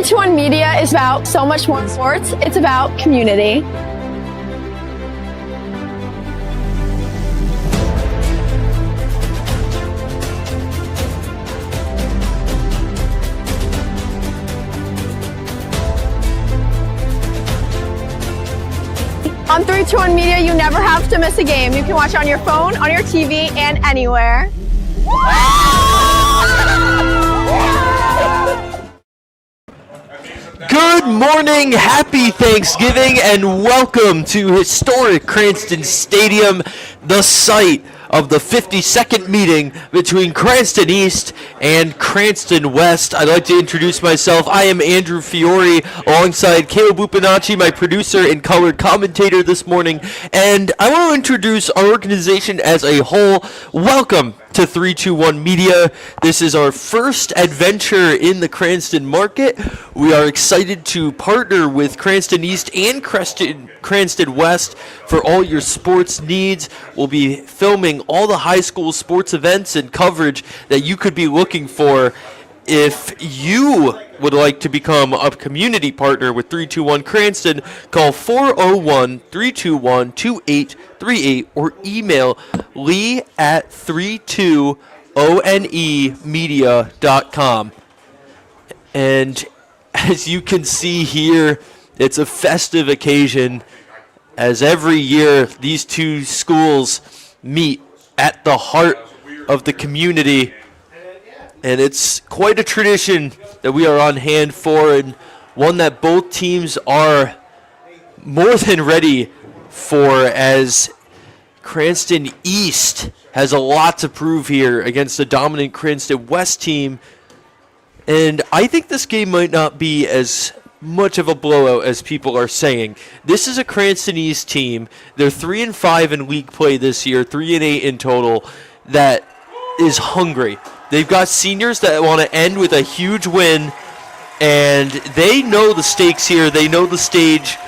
321 Media is about so much more than sports. It's about community. On 321 Media, you never have to miss a game. You can watch it on your phone, on your TV, and anywhere. Good morning, happy Thanksgiving, and welcome to historic Cranston Stadium, the site of the 52nd meeting between Cranston East and Cranston West. I'd like to introduce myself. I am Andrew Fiore, alongside Caleb Upinacci, my producer and color commentator this morning, and I want to introduce our organization as a whole. Welcome to 321 Media. This is our first adventure in the Cranston market. We are excited to partner with Cranston East and Cranston West for all your sports needs. We'll be filming all the high school sports events and coverage that you could be looking for. If you would like to become a community partner with 321 Cranston, call 401-321-2838 or email lee@32onemedia.com. And as you can see here, it's a festive occasion, as every year these two schools meet at the heart of the community. And it's quite a tradition that we are on hand for, and one that both teams are more than ready for, as Cranston East has a lot to prove here against the dominant Cranston West team. And I think this game might not be as much of a blowout as people are saying. This is a Cranston East team. They're 3-5 in league play this year, 3-8 in total, that is hungry. They've got seniors that want to end with a huge win, and they know the stakes here. They know the stage.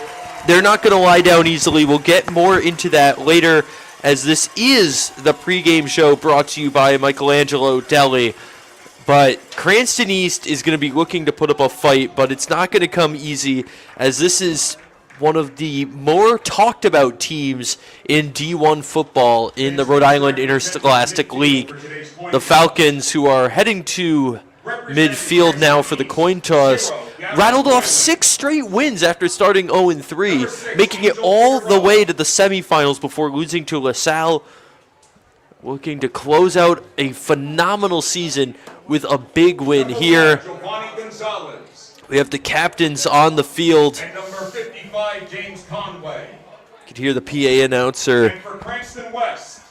They're not going to lie down easily. We'll get more into that later, as this is the pregame show brought to you by Michelangelo Deli. But Cranston East is going to be looking to put up a fight, but it's not going to come easy, as this is one of the more talked about teams in D1 football in the Rhode Island Interscholastic League. The Falcons, who are heading to midfield now for the coin toss, rattled off 6 straight wins after starting 0-3, making it all the way to the semifinals before losing to LaSalle. Looking to close out a phenomenal season with a big win here. We have the captains on the field. And number 55, James Conway. You can hear the PA announcer. And for Cranston West,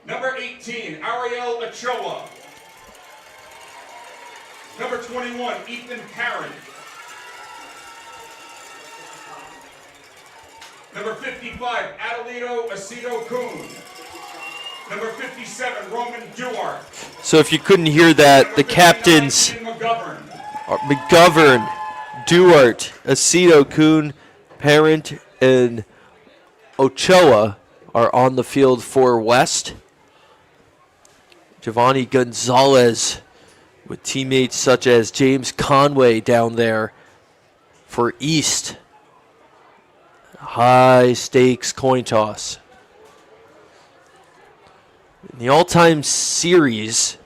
number 18, Ariel Ochoa. Number 21, Ethan Parent. Number 55, Adelito Aceto Kuhn. Number 57, Roman Duarte. So if you couldn't hear that, the captains are McGovern, Duarte, Aceto Kuhn, Parent, and Ochoa are on the field for West. Giovanni Gonzalez with teammates such as James Conway down there for East. High stakes coin toss. In the all-time series,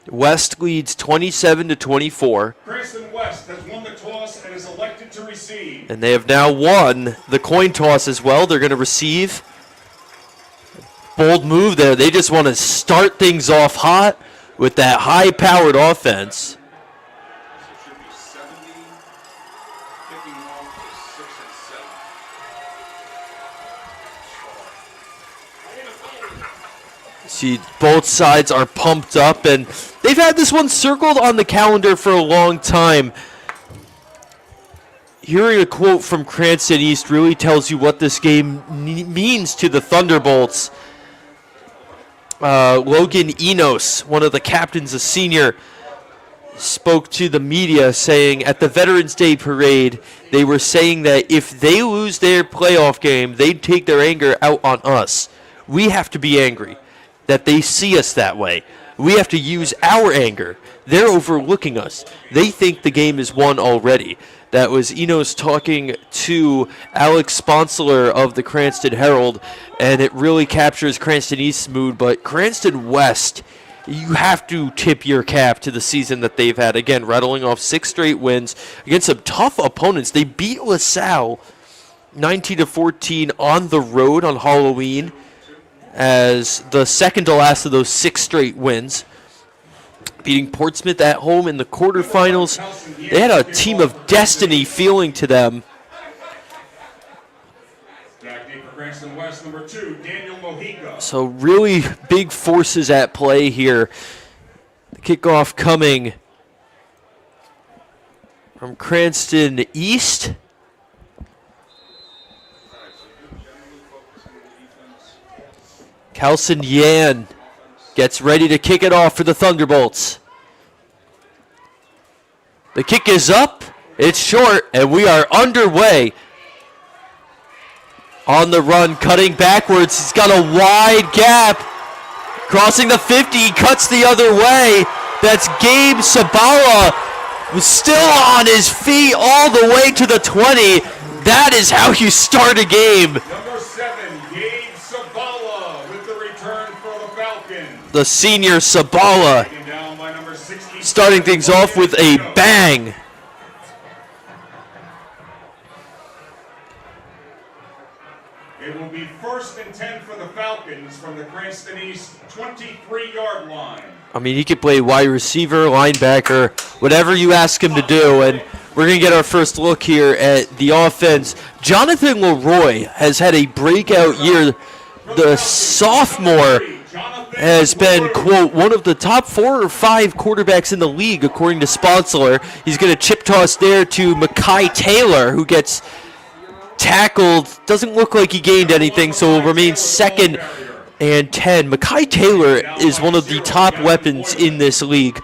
West leads 27-24. Cranston West has won the toss and is elected to receive. And they have now won the coin toss as well. They're going to receive. Bold move there. They just want to start things off hot with that high-powered offense. See, both sides are pumped up, and they've had this one circled on the calendar for a long time. Hearing a quote from Cranston East really tells you what this game means to the Thunderbolts. Logan Enos, one of the captains, a senior, spoke to the media saying at the Veterans Day parade, they were saying that if they lose their playoff game, they'd take their anger out on us. We have to be angry that they see us that way. We have to use our anger they're overlooking us. They think the game is won already. That was Enos talking to Alex Sponsler of the Cranston Herald, and it really captures Cranston East's mood. But Cranston West, you have to tip your cap to the season that they've had. Again, rattling off 6 straight wins against some tough opponents. They beat LaSalle 19-14 on the road on Halloween as the second to last of those 6 straight wins. Beating Portsmouth at home in the quarterfinals. They had a team of destiny feeling to them. So really big forces at play here. The kickoff coming from Cranston East. Kelson Yan gets ready to kick it off for the Thunderbolts. The kick is up, it's short, and we are underway. On the run, cutting backwards, he's got a wide gap. Crossing the 50, he cuts the other way. That's Gabe Sabala, was still on his feet all the way to the 20. That is how you start a game. Number 7, Gabe Sabala with the return for the Falcons. The senior Sabala starting things off with a bang. It will be 1st and 10 for the Falcons from the Cranston East 23-yard line. I mean, he could play wide receiver, linebacker, whatever you ask him to do. And we're going to get our first look here at the offense. Jonathan Leroy has had a breakout year. The sophomore has been, quote, one of the top 4 or 5 quarterbacks in the league, according to Sponsler. He's going to chip toss there to Mekhi Taylor, who gets tackled. Doesn't look like he gained anything, so will remain 2nd and 10. Mekhi Taylor is one of the top weapons in this league,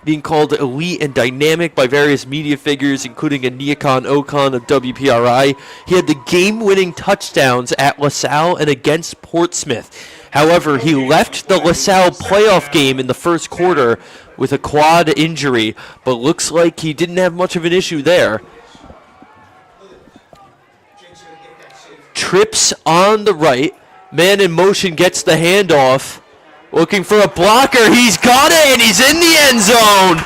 being called elite and dynamic by various media figures, including Aniakon Okon of WPRI. He had the game-winning touchdowns at LaSalle and against Portsmouth. However, he left the LaSalle playoff game in the first quarter with a quad injury, but looks like he didn't have much of an issue there. Trips on the right. Man in motion gets the handoff. Looking for a blocker. He's got it, and he's in the end zone.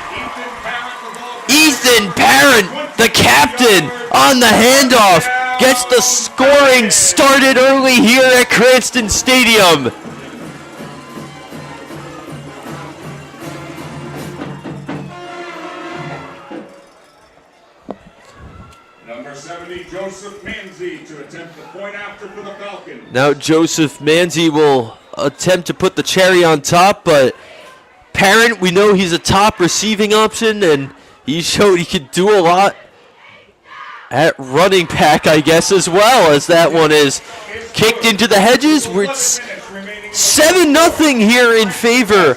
Ethan Parent, the captain, on the handoff, gets the scoring started early here at Cranston Stadium. Number 70, Joseph Manzi to attempt the point after for the Falcons. Now Joseph Manzi will attempt to put the cherry on top, but Parent, we know he's a top receiving option, and he showed he could do a lot at running back, I guess, as well, as that one is kicked into the hedges. It's 7-0 here in favor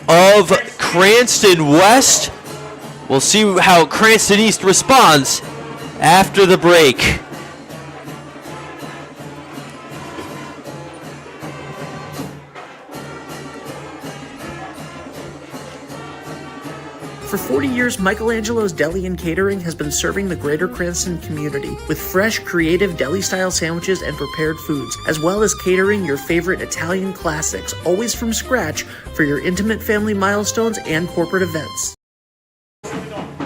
of Cranston West. We'll see how Cranston East responds after the break. For 40 years, Michelangelo's Deli and Catering has been serving the greater Cranston community with fresh, creative deli-style sandwiches and prepared foods, as well as catering your favorite Italian classics, always from scratch, for your intimate family milestones and corporate events.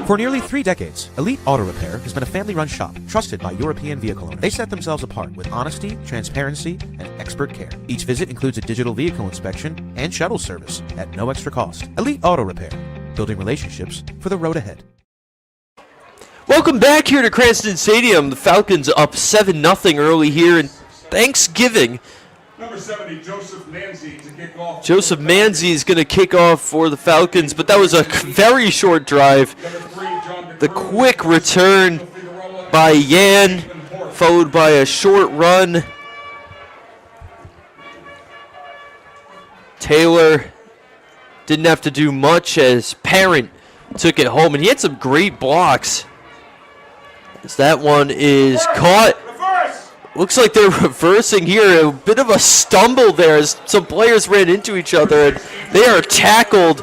For nearly 3 decades, Elite Auto Repair has been a family-run shop trusted by European vehicle owners. They set themselves apart with honesty, transparency, and expert care. Each visit includes a digital vehicle inspection and shuttle service at no extra cost. Elite Auto Repair, building relationships for the road ahead. Welcome back here to Cranston Stadium. The Falcons up 7-0 early here in Thanksgiving. Number 70, Joseph Manzi to kick off. Joseph Manzi is going to kick off for the Falcons, but that was a very short drive. The quick return by Yan, followed by a short run. Taylor didn't have to do much as Parent took it home, and he had some great blocks. As that one is caught. Looks like they're reversing here. A bit of a stumble there as some players ran into each other, and they are tackled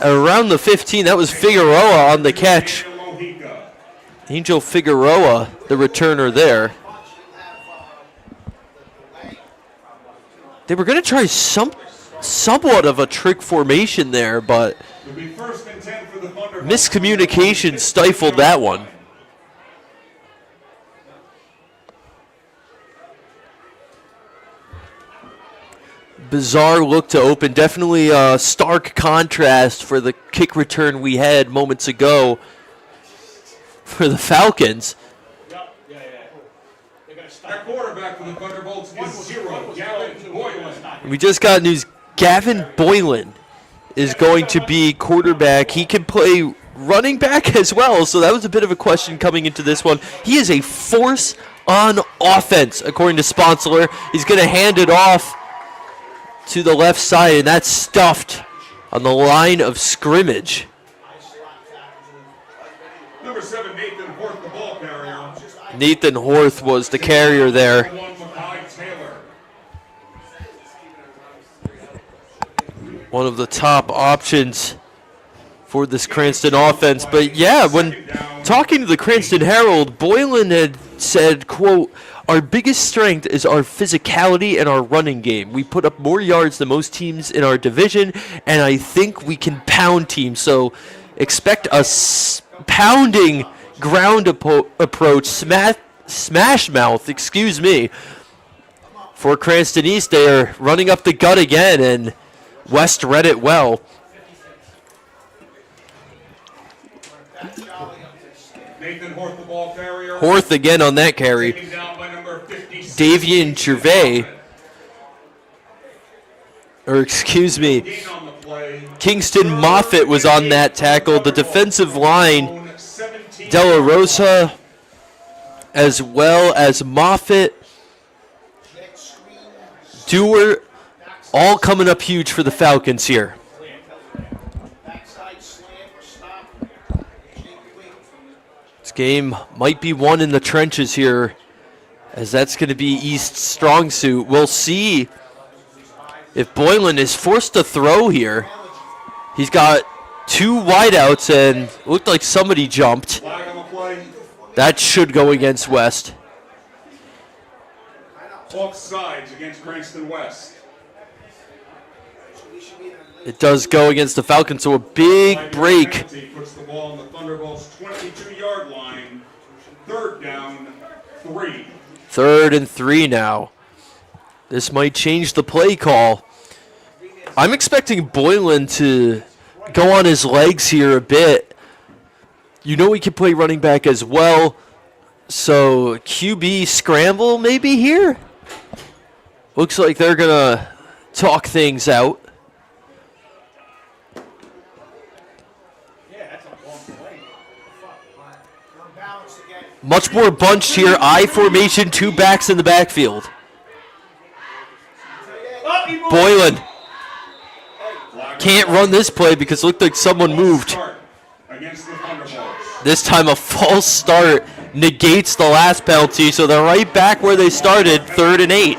around the 15. That was Figueroa on the catch. Angel Figueroa, the returner there. They were going to try somewhat of a trick formation there, but miscommunication stifled that one. Bizarre look to open. Definitely a stark contrast for the kick return we had moments ago for the Falcons. That quarterback for the Thunderbolts is 0, Gavin Boylan. We just got news. Gavin Boylan is going to be quarterback. He can play running back as well, so that was a bit of a question coming into this one. He is a force on offense, according to Sponsler. He's going to hand it off to the left side, and that's stuffed on the line of scrimmage. Number 7, Nathan Horth, the ball carrier. Nathan Horth was the carrier there. One of the top options for this Cranston offense. But yeah, when talking to the Cranston Herald, Boylan had said, quote, "Our biggest strength is our physicality and our running game. We put up more yards than most teams in our division, and I think we can pound teams. So expect a pounding ground approach, smash mouth, excuse me, for Cranston East. They are running up the gut again, and West read it well." Nathan Horth, the ball carrier. Horth again on that carry. Davian Gervais, or excuse me, Kingston Moffitt was on that tackle. The defensive line, De La Rosa, as well as Moffitt, Dewar, all coming up huge for the Falcons here. This game might be won in the trenches here, as that's going to be East's strong suit. We'll see if Boylan is forced to throw here. He's got two wideouts, and looked like somebody jumped. That should go against West. Off sides against Cranston West. It does go against the Falcons, so a big break. Puts the ball on the Thunderbolts' 22-yard line. 3rd down, 3. 3rd and 3 now. This might change the play call. I'm expecting Boylan to go on his legs here a bit. You know he can play running back as well. So QB scramble maybe here. Looks like they're going to talk things out. Much more bunched here. I formation, 2 backs in the backfield. Boylan can't run this play because it looked like someone moved. This time a false start negates the last penalty, so they're right back where they started, 3rd and 8.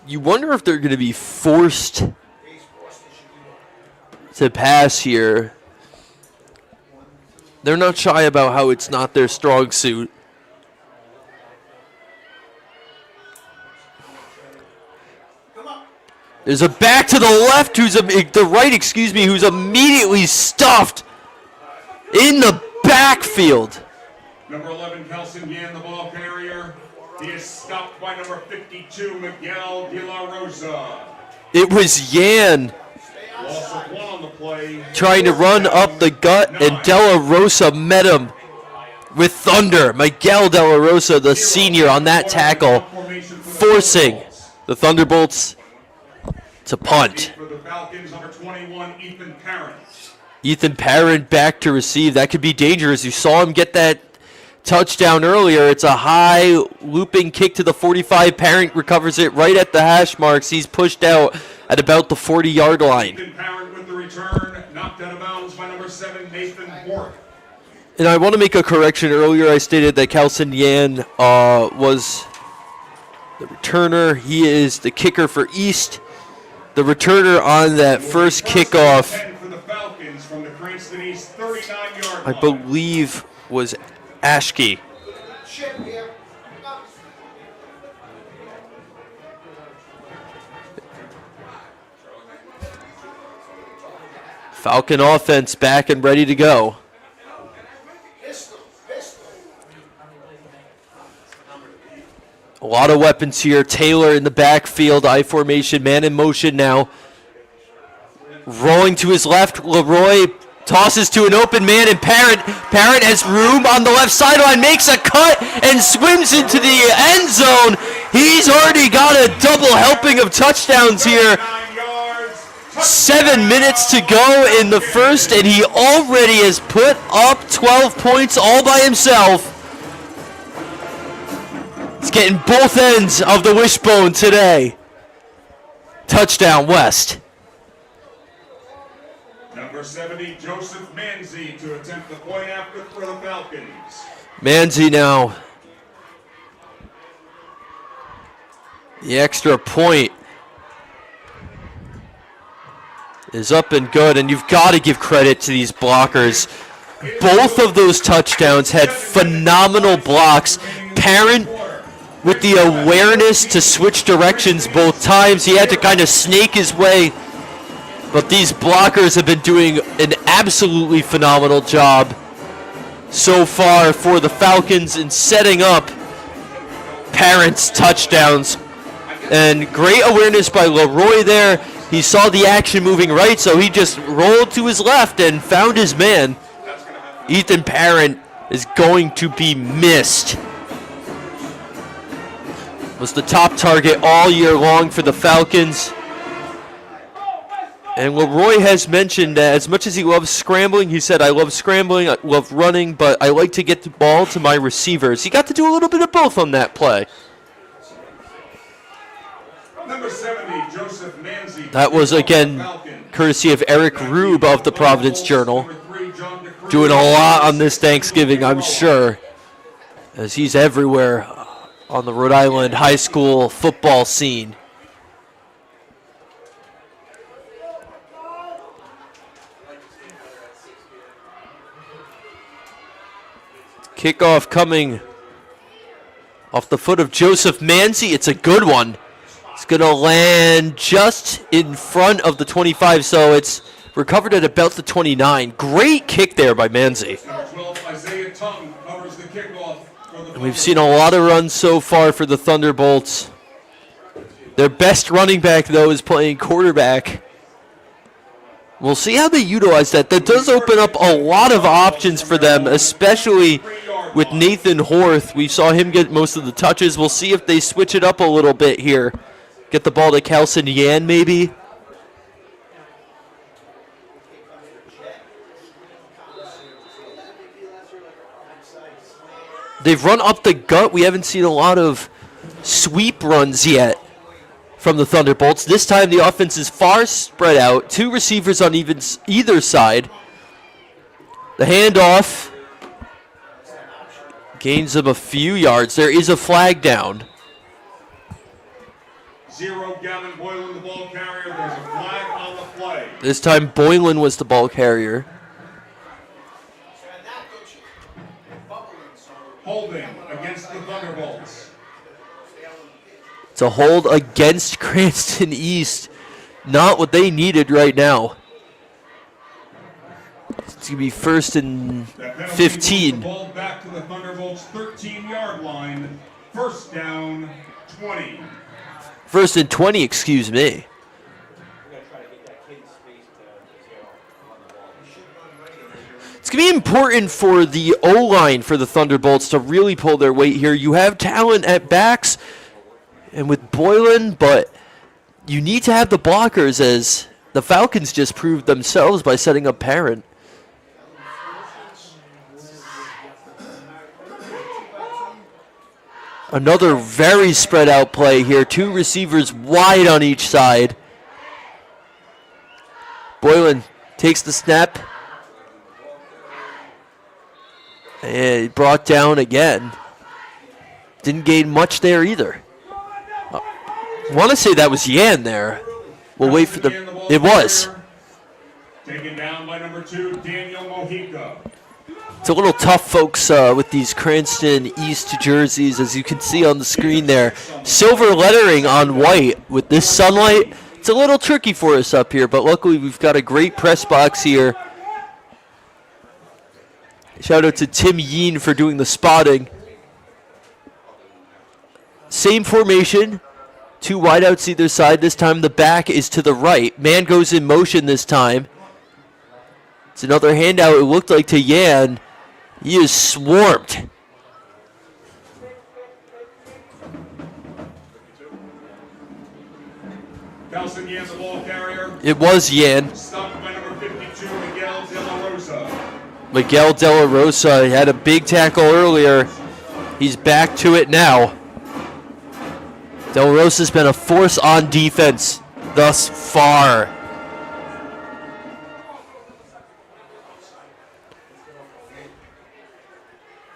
You wonder if they're going to be forced to pass here. They're not shy about how it's not their strong suit. There's a back to the left, the right, excuse me, who's immediately stuffed in the backfield. Number 11, Kelson Yan, the ball carrier. He is stopped by number 52, Miguel De La Rosa. It was Yan trying to run up the gut, and De La Rosa met him with thunder. Miguel De La Rosa, the senior, on that tackle, forcing the Thunderbolts to punt. Ethan Parent back to receive. That could be dangerous. You saw him get that touchdown earlier. It's a high looping kick to the 45. Parent recovers it right at the hash marks. He's pushed out at about the 40-yard line. Ethan Parent with the return, knocked out of bounds by number 7, Nathan Bork. And I want to make a correction. Earlier I stated that Kelson Yan was the returner. He is the kicker for East. The returner on that first kickoff, 10 for the Falcons from the Cranston East 39-yard I line. believe, was Ashke. Falcon offense back and ready to go. A lot of weapons here. Taylor in the backfield, I formation, man in motion now. Rolling to his left, Leroy tosses to an open man, and Parent has room on the left sideline, makes a cut and swims into the end zone. He's already got a double helping of touchdowns here. 7 minutes to go in the first, and he already has put up 12 points all by himself. He's getting both ends of the wishbone today. Touchdown, West. Number 70, Joseph Manzi to attempt the point after for the Falcons. Manzi now. The extra point is up and good, and you've got to give credit to these blockers. Both of those touchdowns had phenomenal blocks. Parent with the awareness to switch directions both times. He had to kind of snake his way, but these blockers have been doing an absolutely phenomenal job so far for the Falcons in setting up Parent's touchdowns. And great awareness by Leroy there. He saw the action moving right, so he just rolled to his left and found his man. Ethan Parent is going to be missed. Was the top target all year long for the Falcons. And Leroy has mentioned that as much as he loves scrambling, he said, I love scrambling, I love running, but I like to get the ball to my receivers. He got to do a little bit of both on that play. Number 70, Joseph Manzi. That was, again, courtesy of Eric Rube of the Providence Journal. Doing a lot on this Thanksgiving, I'm sure, as he's everywhere on the Rhode Island high school football scene. Kickoff coming off the foot of Joseph Manzi. It's a good one. It's going to land just in front of the 25, so it's recovered at about the 29. Great kick there by Manzi. Number 12, Isaiah Tongue covers the kickoff for the And we've seen a lot of runs so far for the Thunderbolts. Their best running back, though, is playing quarterback. We'll see how they utilize that. That does open up a lot of options for them, especially with Nathan Horth. We saw him get most of the touches. We'll see if they switch it up a little bit here. Get the ball to Kelson Yan, maybe. They've run up the gut. We haven't seen a lot of sweep runs yet from the Thunderbolts. This time the offense is far spread out. Two receivers on either side. The handoff gains them a few yards. There is a flag down. 0, Gavin Boylan, the ball carrier. There's a flag on the play. This time Boylan was the ball carrier. Holding against the Thunderbolts. It's a hold against Cranston East. Not what they needed right now. It's going to be first and That penalty moves 15. the ball back to the Thunderbolts' 13-yard line. First down, 20. First and 20, excuse me. It's going to be important for the O-line for the Thunderbolts to really pull their weight here. You have talent at backs and with Boylan, but you need to have the blockers, as the Falcons just proved themselves by setting up Parent. Another very spread out play here. Two receivers wide on each side. Boylan Takes the snap. And brought down again. Didn't gain much there either. I want to say that was Yan there. We'll wait for the... It was. Taken down by number 2, Daniel Mojica. It's a little tough, folks, with these Cranston East jerseys, as you can see on the screen there. Silver lettering on white with this sunlight. It's a little tricky for us up here, but luckily we've got a great press box here. Shout out to Tim Yeen for doing the spotting. Same formation. 2 wideouts either side. This time the back is to the right. Man goes in motion this time. It's another handout, it looked like, to Yan. He is swarmed. Kelson Yan, the ball carrier. It was Yan. Stopped by number 52, Miguel De La Rosa. Miguel De La Rosa, he had a big tackle earlier. He's back to it now. De La Rosa's been a force on defense thus far.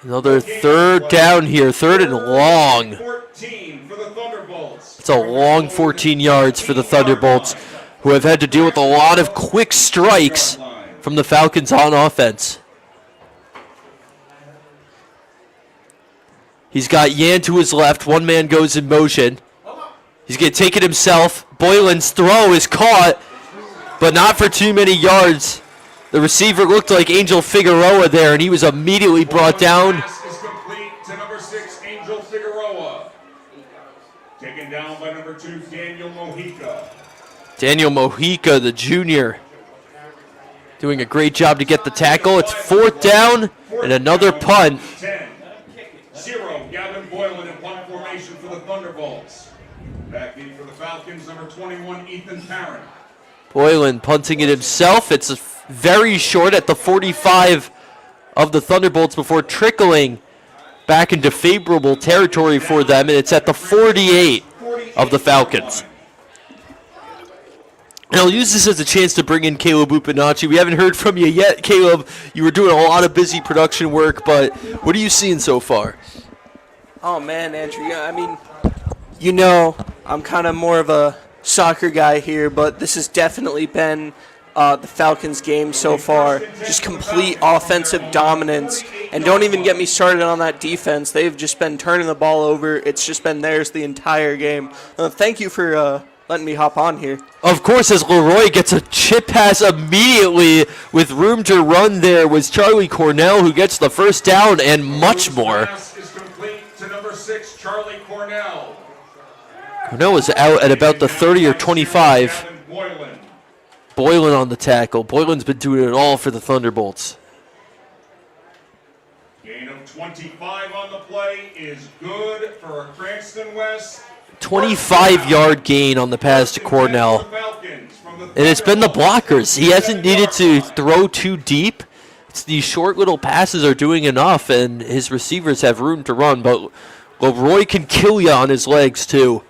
Another third down here, third and long. 14 for the Thunderbolts. It's a long 14 yards for the Thunderbolts, who have had to deal with a lot of quick strikes from the Falcons on offense. He's got Yan to his left. One man goes in motion. He's going to take it himself. Boylan's throw is caught, but not for too many yards. The receiver looked like Angel Figueroa there, and he was immediately brought down. Pass is complete to number 6, Angel Figueroa. Taken down by number 2, Daniel Mojica. Daniel Mojica, the junior, doing a great job to get the tackle. It's 4th down and another punt. 10-0, Gavin Boylan in punt formation for the Thunderbolts. Back in for the Falcons, number 21, Ethan Parent. Boylan punting it himself. It's very short at the 45 of the Thunderbolts before trickling back into favorable territory for them, and it's at the 48 of the Falcons. And I'll use this as a chance to bring in Caleb Upinachi. We haven't heard from you yet, Caleb. You were doing a lot of busy production work, but what are you seeing so far? Oh, man, Andrew, yeah, I mean, you know, I'm kind of more of a soccer guy here, but this has definitely been the Falcons' game so far. Just complete offensive dominance. And don't even get me started on that defense. They've just been turning the ball over. It's just been theirs the entire game. Thank you for letting me hop on here. Of course, as Leroy gets a chip pass immediately with room to run there was Charlie Cornell, who gets the first down and much more. Pass is complete to number 6, Charlie Cornell. Cornell was out at about the 30 or 25. Boylan on the tackle. Boylan's been doing it all for the Thunderbolts. Gain of 25 on the play is good for Cranston West. 25-yard gain on the pass to Cornell. And it's been the blockers. He hasn't needed to throw too deep. It's these short little passes are doing enough, and his receivers have room to run. But Leroy can kill you on his legs, too.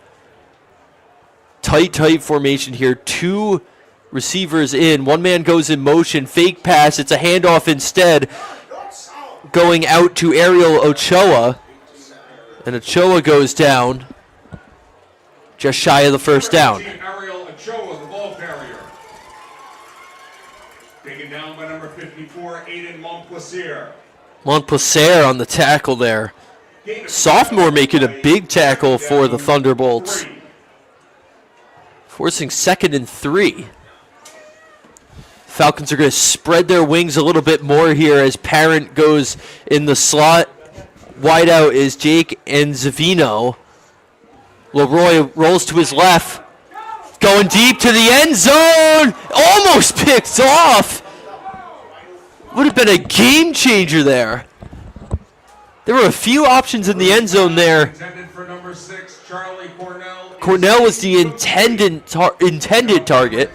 Tight formation here. 2 receivers in. One man goes in motion. Fake pass. It's a handoff instead. Going out to Ariel Ochoa. And Ochoa goes down. Just shy of the first down. Ariel Ochoa, the ball carrier. Taken down by number 54, Aiden Montplaisir. Montplaisir on the tackle there. Sophomore making a big tackle for the Thunderbolts. Forcing 2nd and 3. Falcons are going to spread their wings a little bit more here as Parent goes in the slot. Wide out is Jake Enzavino. Leroy rolls to his left. Going deep to the end zone. Almost picked off. Would have been a game changer there. There were a few options in the end zone there. Intended for number 6, Charlie Cornell. Cornell was the intended target.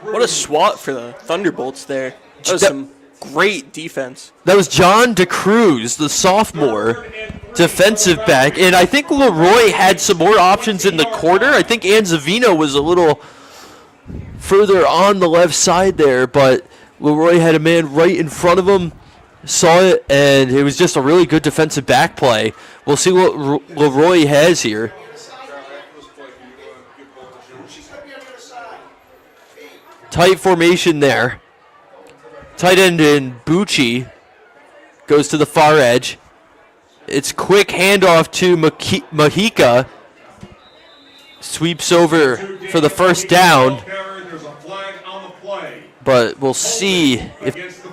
What a swat for the Thunderbolts there. That was some great defense. That was John DeCruz, the sophomore defensive back. And I think Leroy had some more options in the corner. I think Anzavino was a little further on the left side there, but Leroy had a man right in front of him, saw it, and it was just a really good defensive back play. We'll see what Leroy has here. Tight formation there. Tight end in Bucci goes to the far edge. It's quick handoff to Mahika. Sweeps over for the first down. But we'll see if...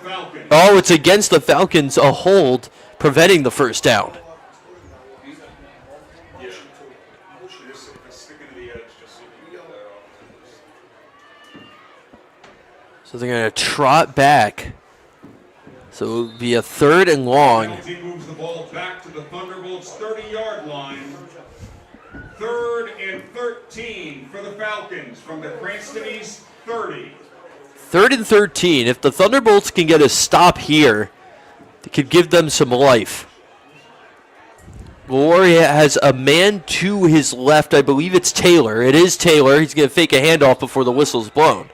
Oh, it's against the Falcons, a hold, preventing the first down. So they're going to trot back. So it'll be a 3rd and long. Penalty moves the ball back to the Thunderbolts' 30-yard line. 3rd and 13 for the Falcons from the Cranston East 30. 3rd and 13. If the Thunderbolts can get a stop here, it could give them some life. Gloria has a man to his left. I believe it's Taylor. It is Taylor. He's going to fake a handoff before the whistle's blown.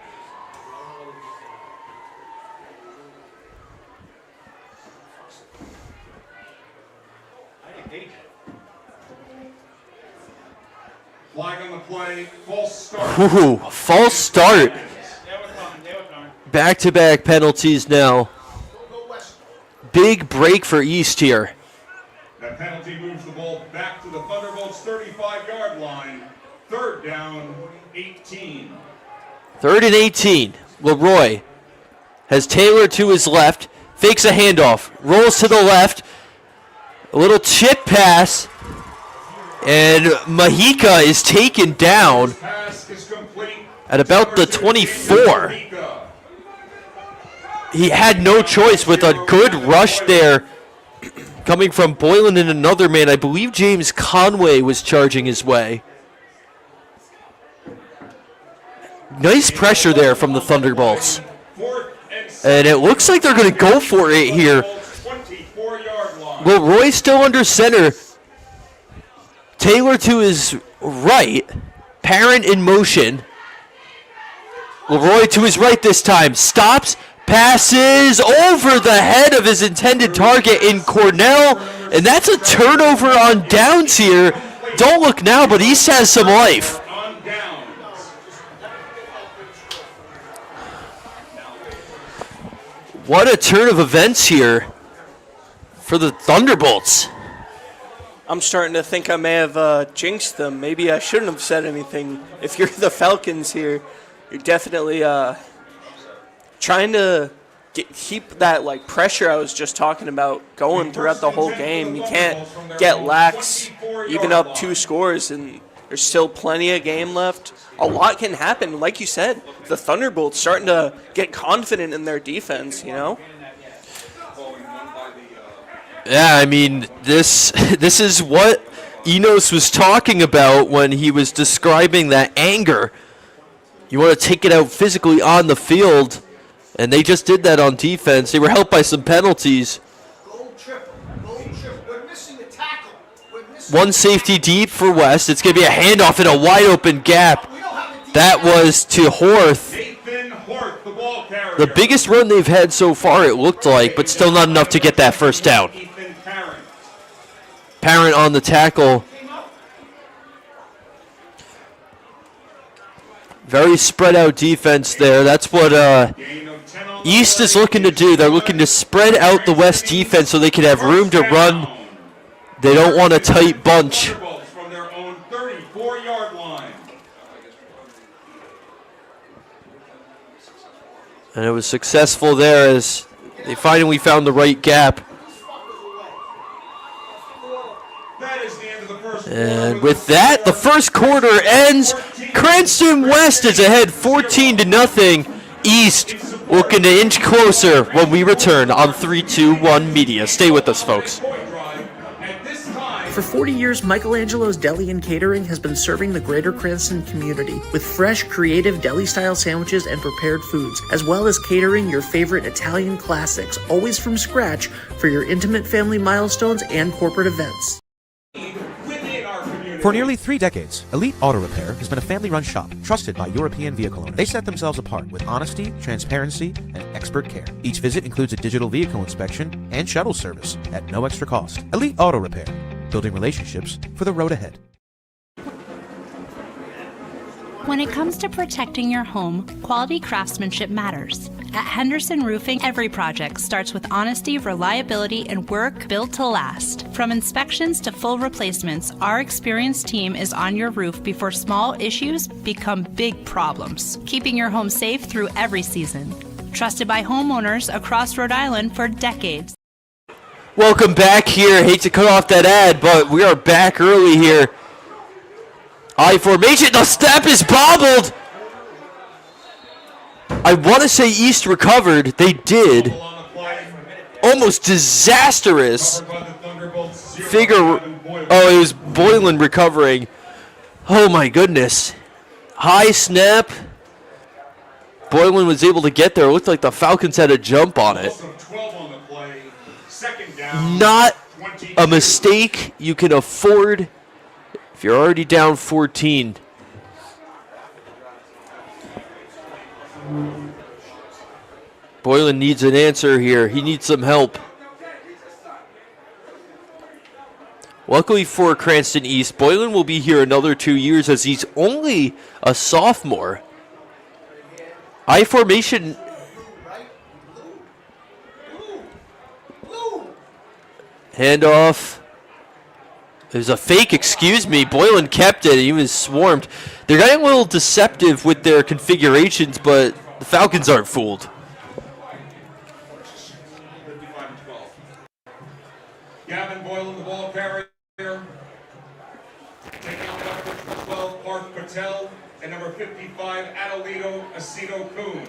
Flag on the play, false start. Ooh, false start. Back-to-back penalties now. Big break for East here. That penalty moves the ball back to the Thunderbolts' 35-yard line. 3rd down, 18. 3rd and 18. Leroy has Taylor to his left. Fakes a handoff. Rolls to the left. A little chip pass. And Mahika is taken down at about the 24. He had no choice with a good rush there coming from Boylan and another man. I believe James Conway was charging his way. Nice pressure there from the Thunderbolts. And it looks like they're going to go for it here. Leroy still under center. Taylor to his right. Parent in motion. Leroy to his right this time. Stops. Passes over the head of his intended target in Cornell. And that's a turnover on downs here. Don't look now, but East has some life. What a turn of events here for the Thunderbolts. I'm starting to think I may have jinxed them. Maybe I shouldn't have said anything. If you're the Falcons here, you're definitely trying to keep that pressure I was just talking about going throughout the whole game. You can't get lax, even up 2 scores, and there's still plenty of game left. A lot can happen. Like you said, the Thunderbolts starting to get confident in their defense, you know? Yeah, I mean, this is what Enos was talking about when he was describing that anger. You want to take it out physically on the field, and they just did that on defense. They were helped by some penalties. One safety deep for West. It's going to be a handoff in a wide open gap. That was to Horth. The biggest run they've had so far, it looked like, but still not enough to get that first down. Parent on the tackle. Very spread out defense there. That's what East is looking to do. They're looking to spread out the West defense so they can have room to run. They don't want a tight bunch. And it was successful there as they finally found the right gap. And with that, the first quarter ends. Cranston West is ahead 14-0. East looking to inch closer when we return on 3-2-1 Media. Stay with us, folks. For 40 years, Michelangelo's Deli and Catering has been serving the greater Cranston community with fresh, creative deli-style sandwiches and prepared foods, as well as catering your favorite Italian classics, always from scratch for your intimate family milestones and corporate events. For nearly 3 decades, Elite Auto Repair has been a family-run shop trusted by European vehicle owners. They set themselves apart with honesty, transparency, and expert care. Each visit includes a digital vehicle inspection and shuttle service at no extra cost. Elite Auto Repair, building relationships for the road ahead. When it comes to protecting your home, quality craftsmanship matters. At Henderson Roofing, every project starts with honesty, reliability, and work built to last. From inspections to full replacements, our experienced team is on your roof before small issues become big problems, keeping your home safe through every season. Trusted by homeowners across Rhode Island for decades. Welcome back here. Hate to cut off that ad, but we are back early here. I formation. The snap is bobbled. I want to say East recovered. They did. Almost disastrous. Figure. Oh, it was Boylan recovering. Oh my goodness. High snap. Boylan was able to get there. It looked like the Falcons had a jump on it. Not a mistake you can afford if you're already down 14. Boylan needs an answer here. He needs some help. Luckily for Cranston East, Boylan will be here another 2 years as he's only a sophomore. I formation. Handoff. It was a fake, excuse me. Boylan kept it. He was swarmed. They're getting a little deceptive with their configurations, but the Falcons aren't fooled. Gavin Boylan, the ball carrier. Taking out number 12, Parth Patel, and number 55, Adelito Aceto Kuhn.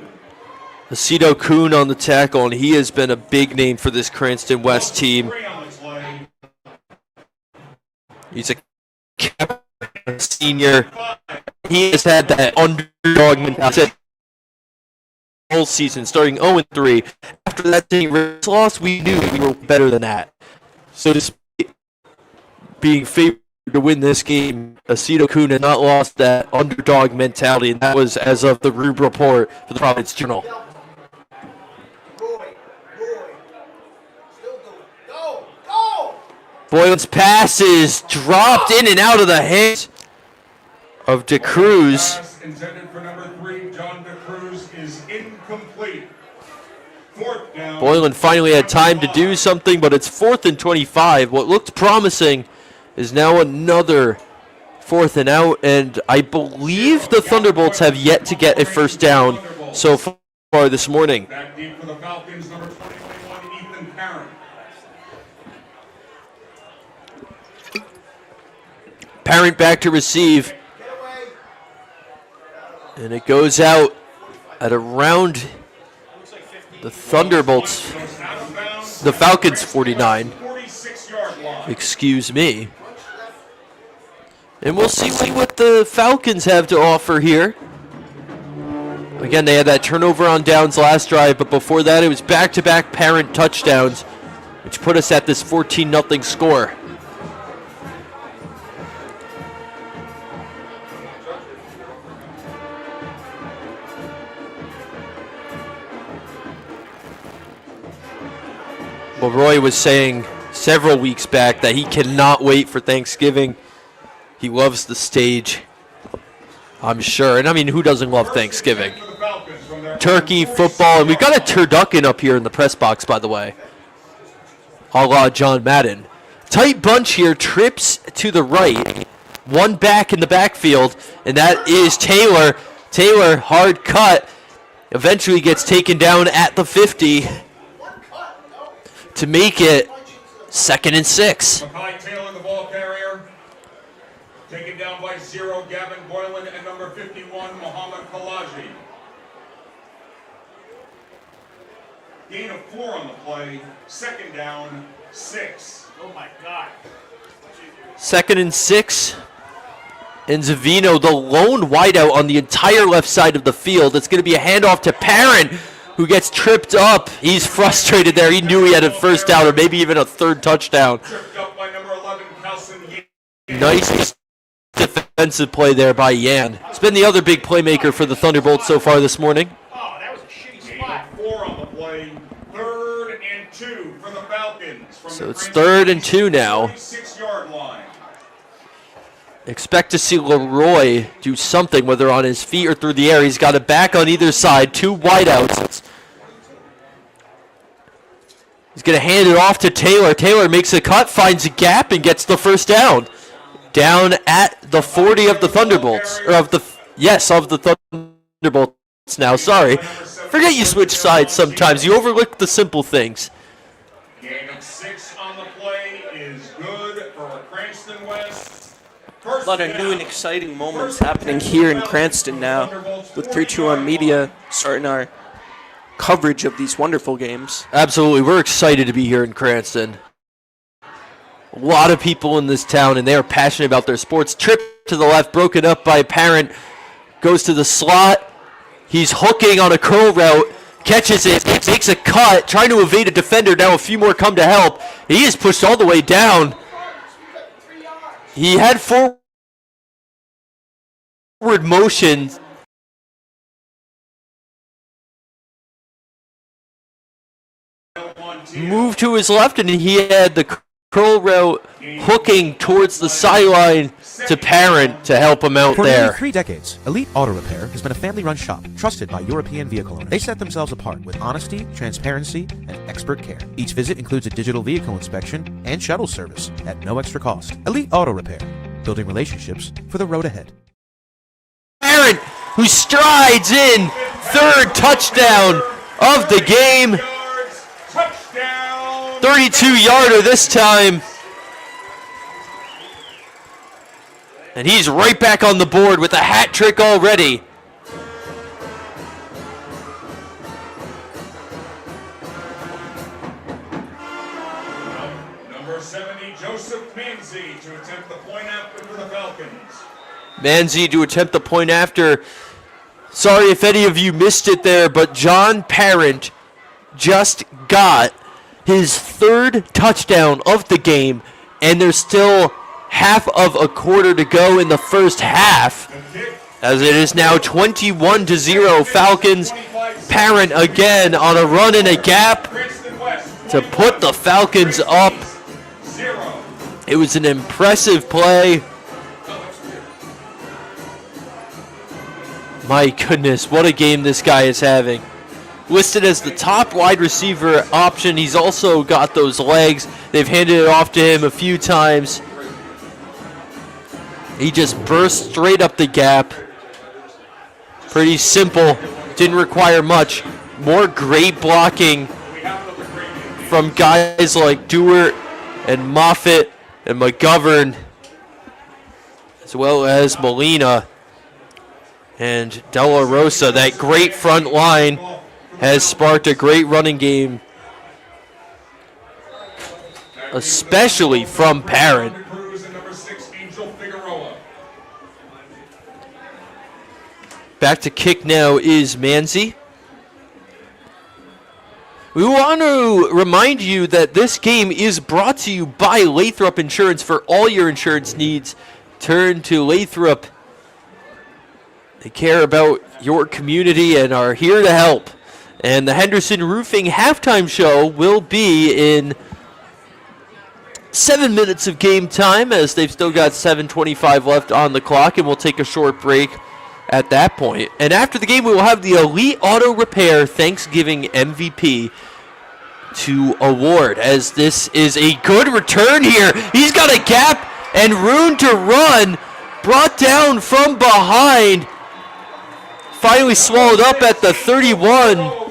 Aceto Kuhn on the tackle, and he has been a big name for this Cranston West team. He's a senior. He has had that underdog mentality whole season, starting 0-3. After that St. Rick's loss, we knew we were better than that. So despite being favored to win this game, Aceto Kuhn had not lost that underdog mentality, and that was as of the Rube report for the Providence Journal. Boylan's pass is dropped in and out of the hands of DeCruz. Pass intended for number 3, John DeCruz, is incomplete. Fourth down. Boylan finally had time to do something, but it's 4th and 25. What looked promising is now another 4th and out, and I believe the Thunderbolts have yet to get a first down so far this morning. Back deep for the Falcons, number 21, Ethan Parent. Parent back to receive. And it goes out at around the Thunderbolts, the Falcons 49. Excuse me. And we'll see what the Falcons have to offer here. Again, they had that turnover on downs last drive, but before that it was back-to-back Parent touchdowns, which put us at this 14-0 score. Well, Roy was saying several weeks back that he cannot wait for Thanksgiving. He loves the stage, I'm sure. And I mean, who doesn't love Thanksgiving? Turkey, football, and we've got a turducken up here in the press box, by the way. A la John Madden. Tight bunch here, trips to the right. One back in the backfield, and that is Taylor. Taylor, hard cut, eventually gets taken down at the 50. To make it 2nd and 6. Makai Taylor, the ball carrier. Taken down by 0, Gavin Boylan, and number 51, Muhammad Kalaji. Gain of 4 on the play. 2nd down, 6. Oh my God. 2nd and 6. And Zavino, the lone wideout on the entire left side of the field. It's going to be a handoff to Parent, who gets tripped up. He's frustrated there. He knew he had a first down or maybe even a 3rd touchdown. Tripped up by number 11, Kelson. Nice defensive play there by Yan. He's been the other big playmaker for the Thunderbolts so far this morning. Oh, that was a shitty spot. 4 on the play. 3rd and 2 for the Falcons. So it's 3rd and 2 now. 6-yard line. Expect to see Leroy do something, whether on his feet or through the air. He's got a back on either side, 2 wideouts. He's going to hand it off to Taylor. Taylor makes a cut, finds a gap, and gets the first down. Down at the 40 of the Thunderbolts. Or of the Thunderbolts now, sorry. Forget you switch sides sometimes. You overlook the simple things. Gain of 6 on the play is good for Cranston West. A lot of new and exciting moments happening here in Cranston now, with 321 Media starting our coverage of these wonderful games. Absolutely. We're excited to be here in Cranston. A lot of people in this town, and they are passionate about their sports. Trip to the left, broken up by Parent, goes to the slot. He's hooking on a curl route, catches it, makes a cut, trying to evade a defender. Now a few more come to help. He is pushed all the way down. He had forward motion. Moved to his left, and he had the curl route hooking towards the sideline to Parent to help him out For nearly there. 3 decades, Elite Auto Repair has been a family-run shop trusted by European vehicle owners. They set themselves apart with honesty, transparency, and expert care. Each visit includes a digital vehicle inspection and shuttle service at no extra cost. Elite Auto Repair, building relationships for the road ahead. Parent, who strides in, 3rd touchdown of the game. 32-yarder this time. And he's right back on the board with a hat trick already. Number 70, Joseph Manzi to attempt the point after for the Falcons. Manzi to attempt the point after. Sorry if any of you missed it there, but John Parent just got his 3rd touchdown of the game, and there's still half of a quarter to go in the first half, as it is now 21-0 Falcons. Parent again on a run and a gap to put the Falcons up. It was an impressive play. My goodness, what a game this guy is having. Listed as the top wide receiver option. He's also got those legs. They've handed it off to him a few times. He just burst straight up the gap. Pretty simple. Didn't require much. More great blocking from guys like Dewart and Moffitt and McGovern, as well as Molina and De La Rosa. That great front line has sparked a great running game, especially from Parent. Back to kick now is Manzi. We want to remind you that this game is brought to you by Lathrop Insurance. For all your insurance needs, turn to Lathrop. They care about your community and are here to help. And the Henderson Roofing halftime show will be in 7 minutes of game time, as they've still got 7:25 left on the clock, and we'll take a short break at that point. And after the game, we will have the Elite Auto Repair Thanksgiving MVP to award, as this is a good return here. He's got a gap and room to run, brought down from behind. Finally swallowed up at the 31.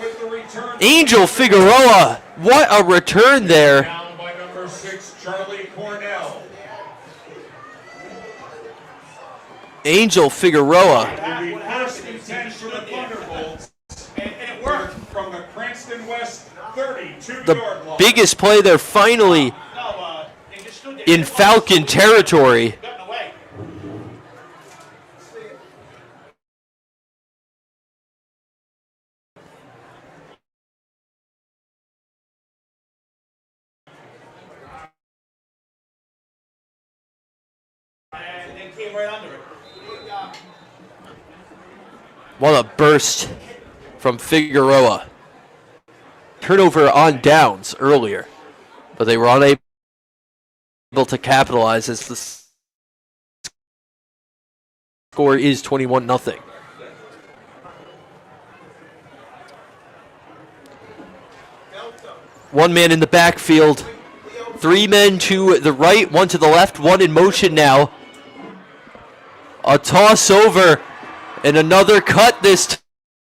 Angel Figueroa, what a return there. Down by number 6, Charlie Cornell. Angel Figueroa. Will be first and 10 for the Thunderbolts. And it worked from the Cranston West 32-yard line. The biggest play there, finally in Falcon territory. And then came right under it. What a burst from Figueroa. Turnover on downs earlier, but they were unable to capitalize as the score is 21-0. One man in the backfield. 3 men to the right, 1 to the left, 1 in motion now. A toss over and another cut this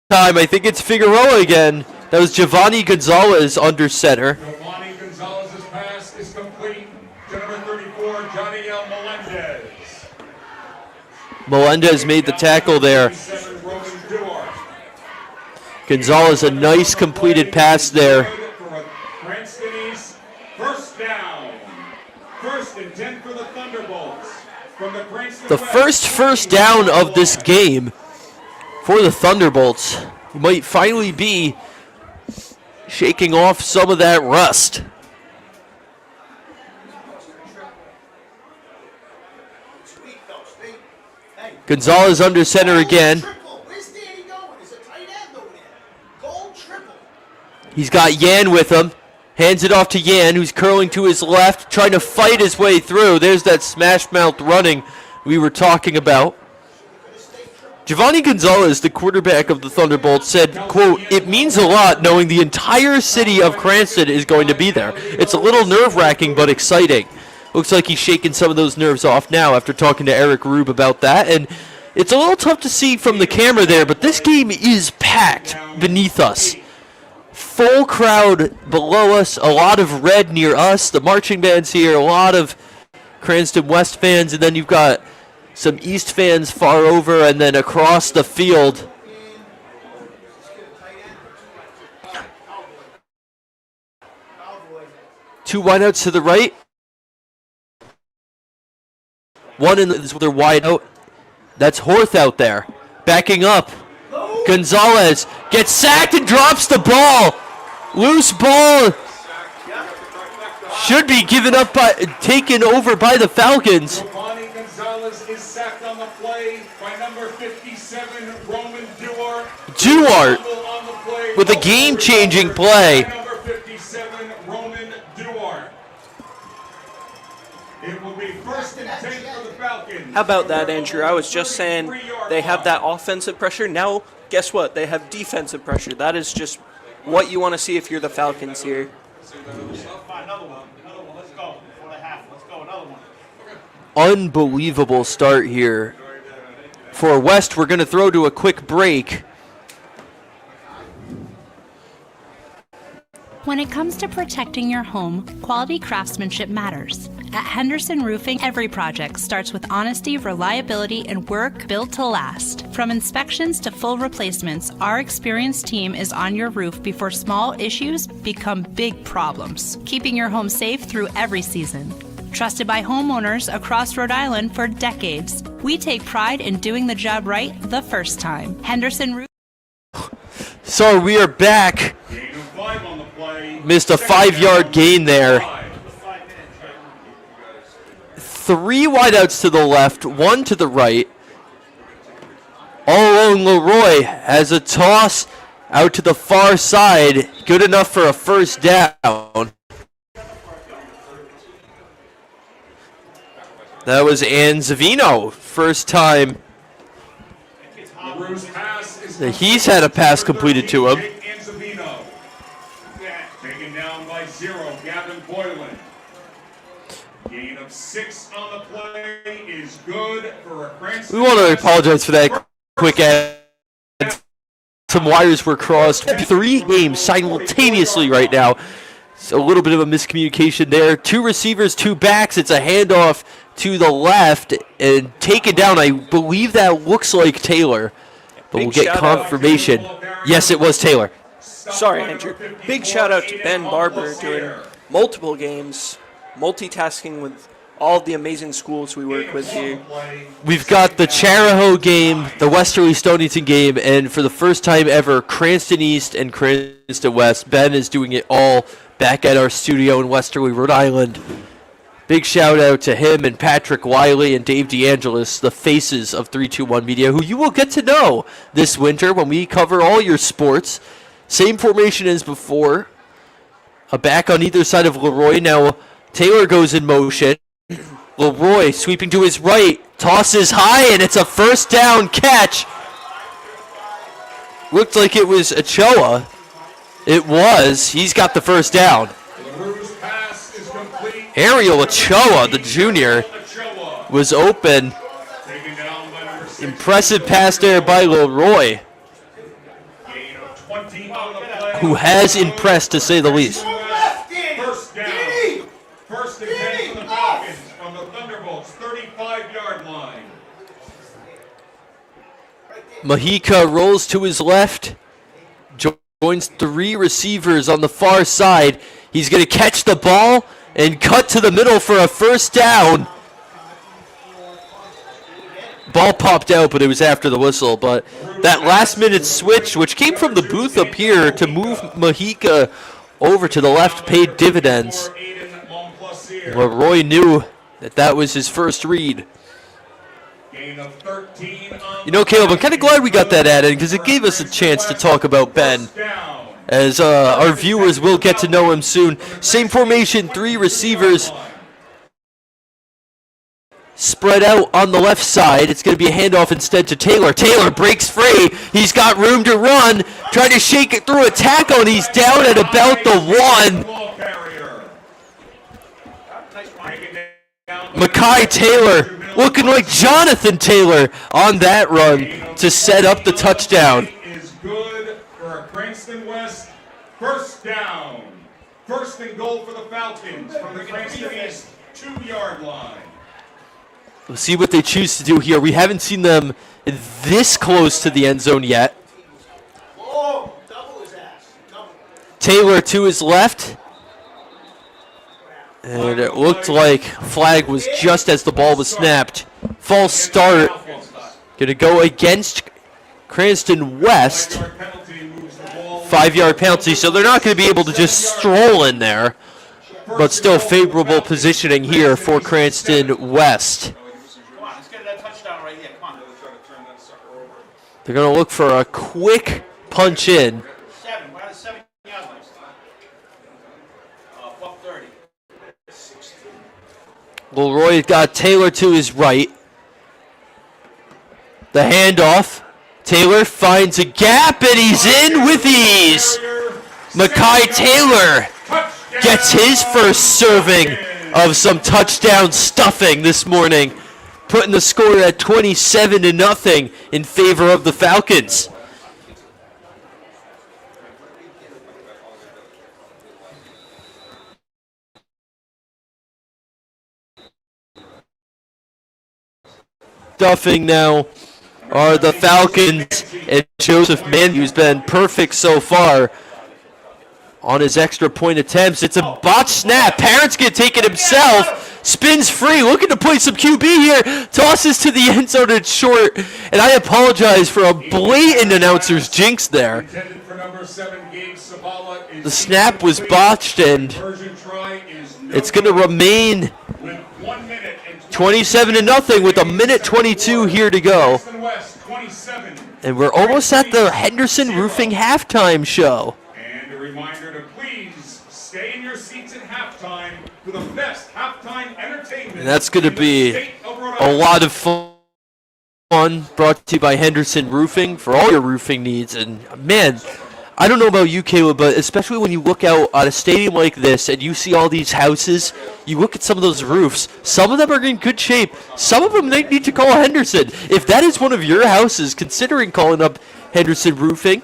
time. I think it's Figueroa again. That was Giovanni Gonzalez under center. Giovanni Gonzalez's pass is complete to number 34, Johnny L. Melendez. Melendez made the tackle there. Gonzalez, a nice completed pass there. Cranston East, first down. 1st and 10 for the Thunderbolts. From the Cranston The West. first down of this game for the Thunderbolts. Might finally be shaking off some of that rust. Gonzalez under center again. He's got Yan with him. Hands it off to Yan, who's curling to his left, trying to fight his way through. There's that smash mouth running we were talking about. Giovanni Gonzalez, the quarterback of the Thunderbolts, said, quote, "It means a lot knowing the entire city of Cranston is going to be there. It's a little nerve-wracking but exciting." Looks like he's shaking some of those nerves off now after talking to Eric Rube about that. And it's a little tough to see from the camera there, but this game is packed beneath us. Full crowd below us, a lot of red near us. The marching band's here, a lot of Cranston West fans, and then you've got some East fans far over, and then across the field. Two wideouts to the right. One in their wide out. That's Horth out there. Backing up. Gonzalez gets sacked and drops the ball. Loose ball. Should be taken over by the Falcons. Giovanni Gonzalez is sacked on the play by number 57, Roman Duarte. Duarte with a game-changing play. Number 57, Roman Duarte. It will be 1st and 10 for the Falcons. How about that, Andrew? I was just saying they have that offensive pressure. Now, guess what? They have defensive pressure. That is just what you want to see if you're the Falcons here. Unbelievable start here for West. We're going to throw to a quick break. When it comes to protecting your home, quality craftsmanship matters. At Henderson Roofing, every project starts with honesty, reliability, and work built to last. From inspections to full replacements, our experienced team is on your roof before small issues become big problems, keeping your home safe through every season. Trusted by homeowners across Rhode Island for decades, we take pride in doing the job right the first time. Henderson Roofing. So we are back. Gain of 5 on the play. Missed a 5-yard gain there. 3 wideouts to the left, 1 to the right. All alone, Leroy has a toss out to the far side. Good enough for a first down. That was Anzavino. First time that he's had a pass completed to him. Taken down by 0, Gavin Boylan. Gain of 6 on the play is good for a Cranston. We want to apologize for that quick ad. Some wires were crossed. 3 games simultaneously right now. It's a little bit of a miscommunication there. 2 receivers, 2 backs. It's a handoff to the left and taken down. I believe that looks like Taylor, but we'll get confirmation. Yes, it was Taylor. Sorry, Andrew. Big shout out to Ben Barber doing multiple games, multitasking with all the amazing schools we work with here. We've got the Charahoe game, the Westerly Stonington game, and for the first time ever, Cranston East and Cranston West. Ben is doing it all back at our studio in Westerly, Rhode Island. Big shout out to him and Patrick Wiley and Dave DeAngelis, the faces of 321 Media, who you will get to know this winter when we cover all your sports. Same formation as before. A back on either side of Leroy. Now Taylor goes in motion. Leroy sweeping to his right. Tosses high, and it's a first down catch. Looked like it was Ochoa. It was. He's got the first down. Ariel Ochoa, the junior, was open. Impressive pass there by Leroy, who has impressed, to say the least. First down. First and 10 for the Falcons from the Thunderbolts' 35-yard line. Mahika rolls to his left, joins 3 receivers on the far side. He's going to catch the ball and cut to the middle for a first down. Ball popped out, but it was after the whistle. But that last-minute switch, which came from the booth up here to move Mahika over to the left, paid dividends. Leroy knew that that was his first read. You know, Caleb, I'm kind of glad we got that added because it gave us a chance to talk about Ben, as our viewers will get to know him soon. Same formation, 3 receivers spread out on the left side. It's going to be a handoff instead to Taylor. Taylor breaks free. He's got room to run. Trying to shake it through a tackle, and he's down at about the 1. Mekhi Taylor looking like Jonathan Taylor on that run to set up the touchdown. Is good for Cranston West. First down. First and goal for the Falcons from the Cranston East 2-yard line. We'll see what they choose to do here. We haven't seen them this close to the end zone yet. Taylor to his left. And it looked like flag was just as the ball was snapped. False start. Going to go against Cranston West. 5-yard penalty, so they're not going to be able to just stroll in there. But still favorable positioning here for Cranston West. They're going to look for a quick punch in. Leroy got Taylor to his right. The handoff. Taylor finds a gap, and he's in with ease. Mekhi Taylor gets his first serving of some touchdown stuffing this morning, putting the score at 27-0 in favor of the Falcons. Stuffing now are the Falcons, and Joseph Manhu's been perfect so far on his extra point attempts. It's a botched snap. Parents going to take it himself. Spins free, looking to play some QB here. Tosses to the end zone, it's short. And I apologize for a blatant announcer's jinx there. The snap was botched, and it's going to remain 27-0 with 1:22 here to go. And we're almost at the Henderson Roofing halftime show. And a reminder to please stay in your seats at halftime for the best halftime entertainment. And that's going to be a lot of fun, brought to you by Henderson Roofing for all your roofing needs. And man, I don't know about you, Caleb, but especially when you look out at a stadium like this and you see all these houses, you look at some of those roofs, some of them are in good shape. Some of them they need to call Henderson. If that is one of your houses, considering calling up Henderson Roofing.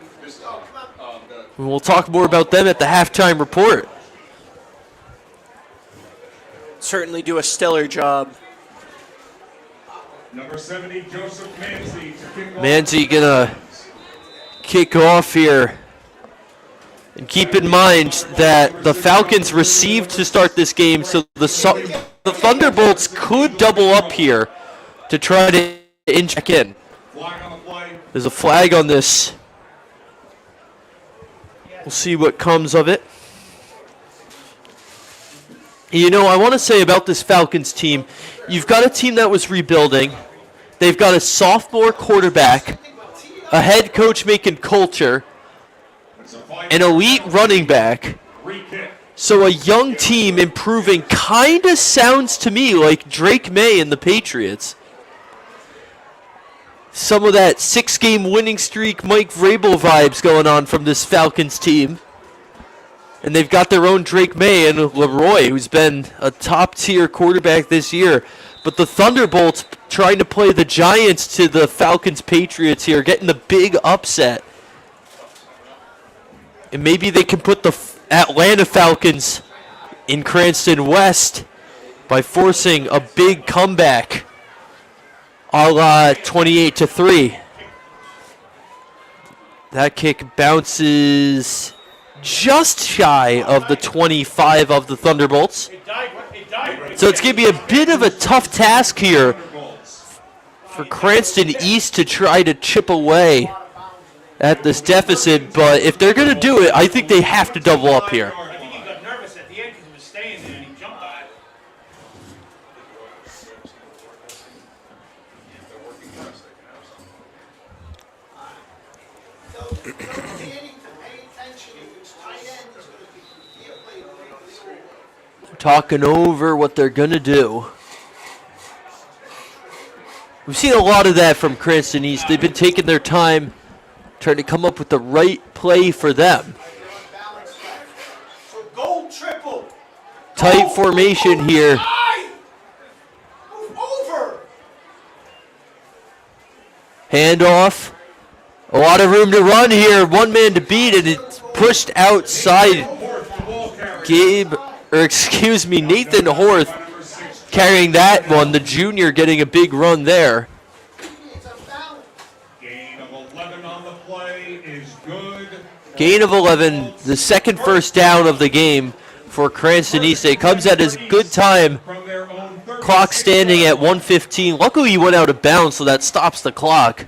We'll talk more about them at the halftime report. Certainly do a stellar job. Number 70, Joseph Manzi to kick off. Manzi gonna kick off here. And keep in mind that the Falcons received to start this game, so the Thunderbolts could double up here to try to inject in. There's a flag on this. We'll see what comes of it. You know, I want to say about this Falcons team, you've got a team that was rebuilding. They've got a sophomore quarterback, a head coach making culture, an elite running back. So a young team improving kind of sounds to me like Drake May and the Patriots. Some of that 6-game winning streak, Mike Vrabel vibes going on from this Falcons team. And they've got their own Drake May and Leroy, who's been a top-tier quarterback this year. But the Thunderbolts trying to play the Giants to the Falcons-Patriots here, getting the big upset. And maybe they can put the Atlanta Falcons in Cranston West by forcing a big comeback a la 28-3. That kick bounces just shy of the 25 of the Thunderbolts. So it's going to be a bit of a tough task here for Cranston East to try to chip away at this deficit. But if they're going to do it, I think they have to double up here. I think he got nervous at the end because he was staying there and he jumped on it. Talking over what they're going to do. We've seen a lot of that from Cranston East. They've been taking their time trying to come up with the right play for them. Tight formation here. Handoff. A lot of room to run here. One man to beat, and it's pushed outside. Nathan Horth carrying that one. The junior getting a big run there. Gain of 11 on the play is good. Gain of 11, the second first down of the game for Cranston East. It comes at a good time. Clock standing at 1:15. Luckily he went out of bounds, so that stops the clock.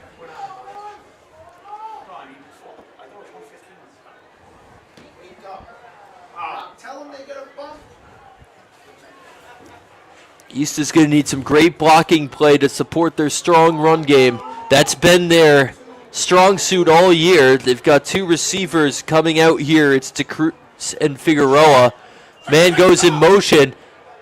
East is going to need some great blocking play to support their strong run game. That's been their strong suit all year. They've got two receivers coming out here. It's DeCruz and Figueroa. Man goes in motion,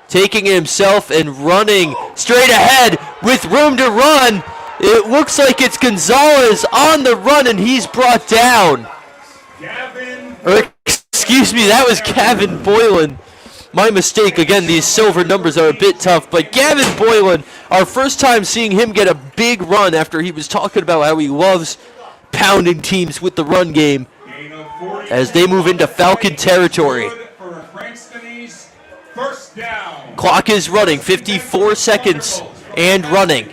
taking it himself and running straight ahead with room to run. It looks like it's Gonzalez on the run, and he's brought down. Excuse me, that was Gavin Boylan. My mistake. Again, these silver numbers are a bit tough, but Gavin Boylan, our first time seeing him get a big run after he was talking about how he loves pounding teams with the run game as they move into Falcon territory. Clock is running, 54 seconds and running.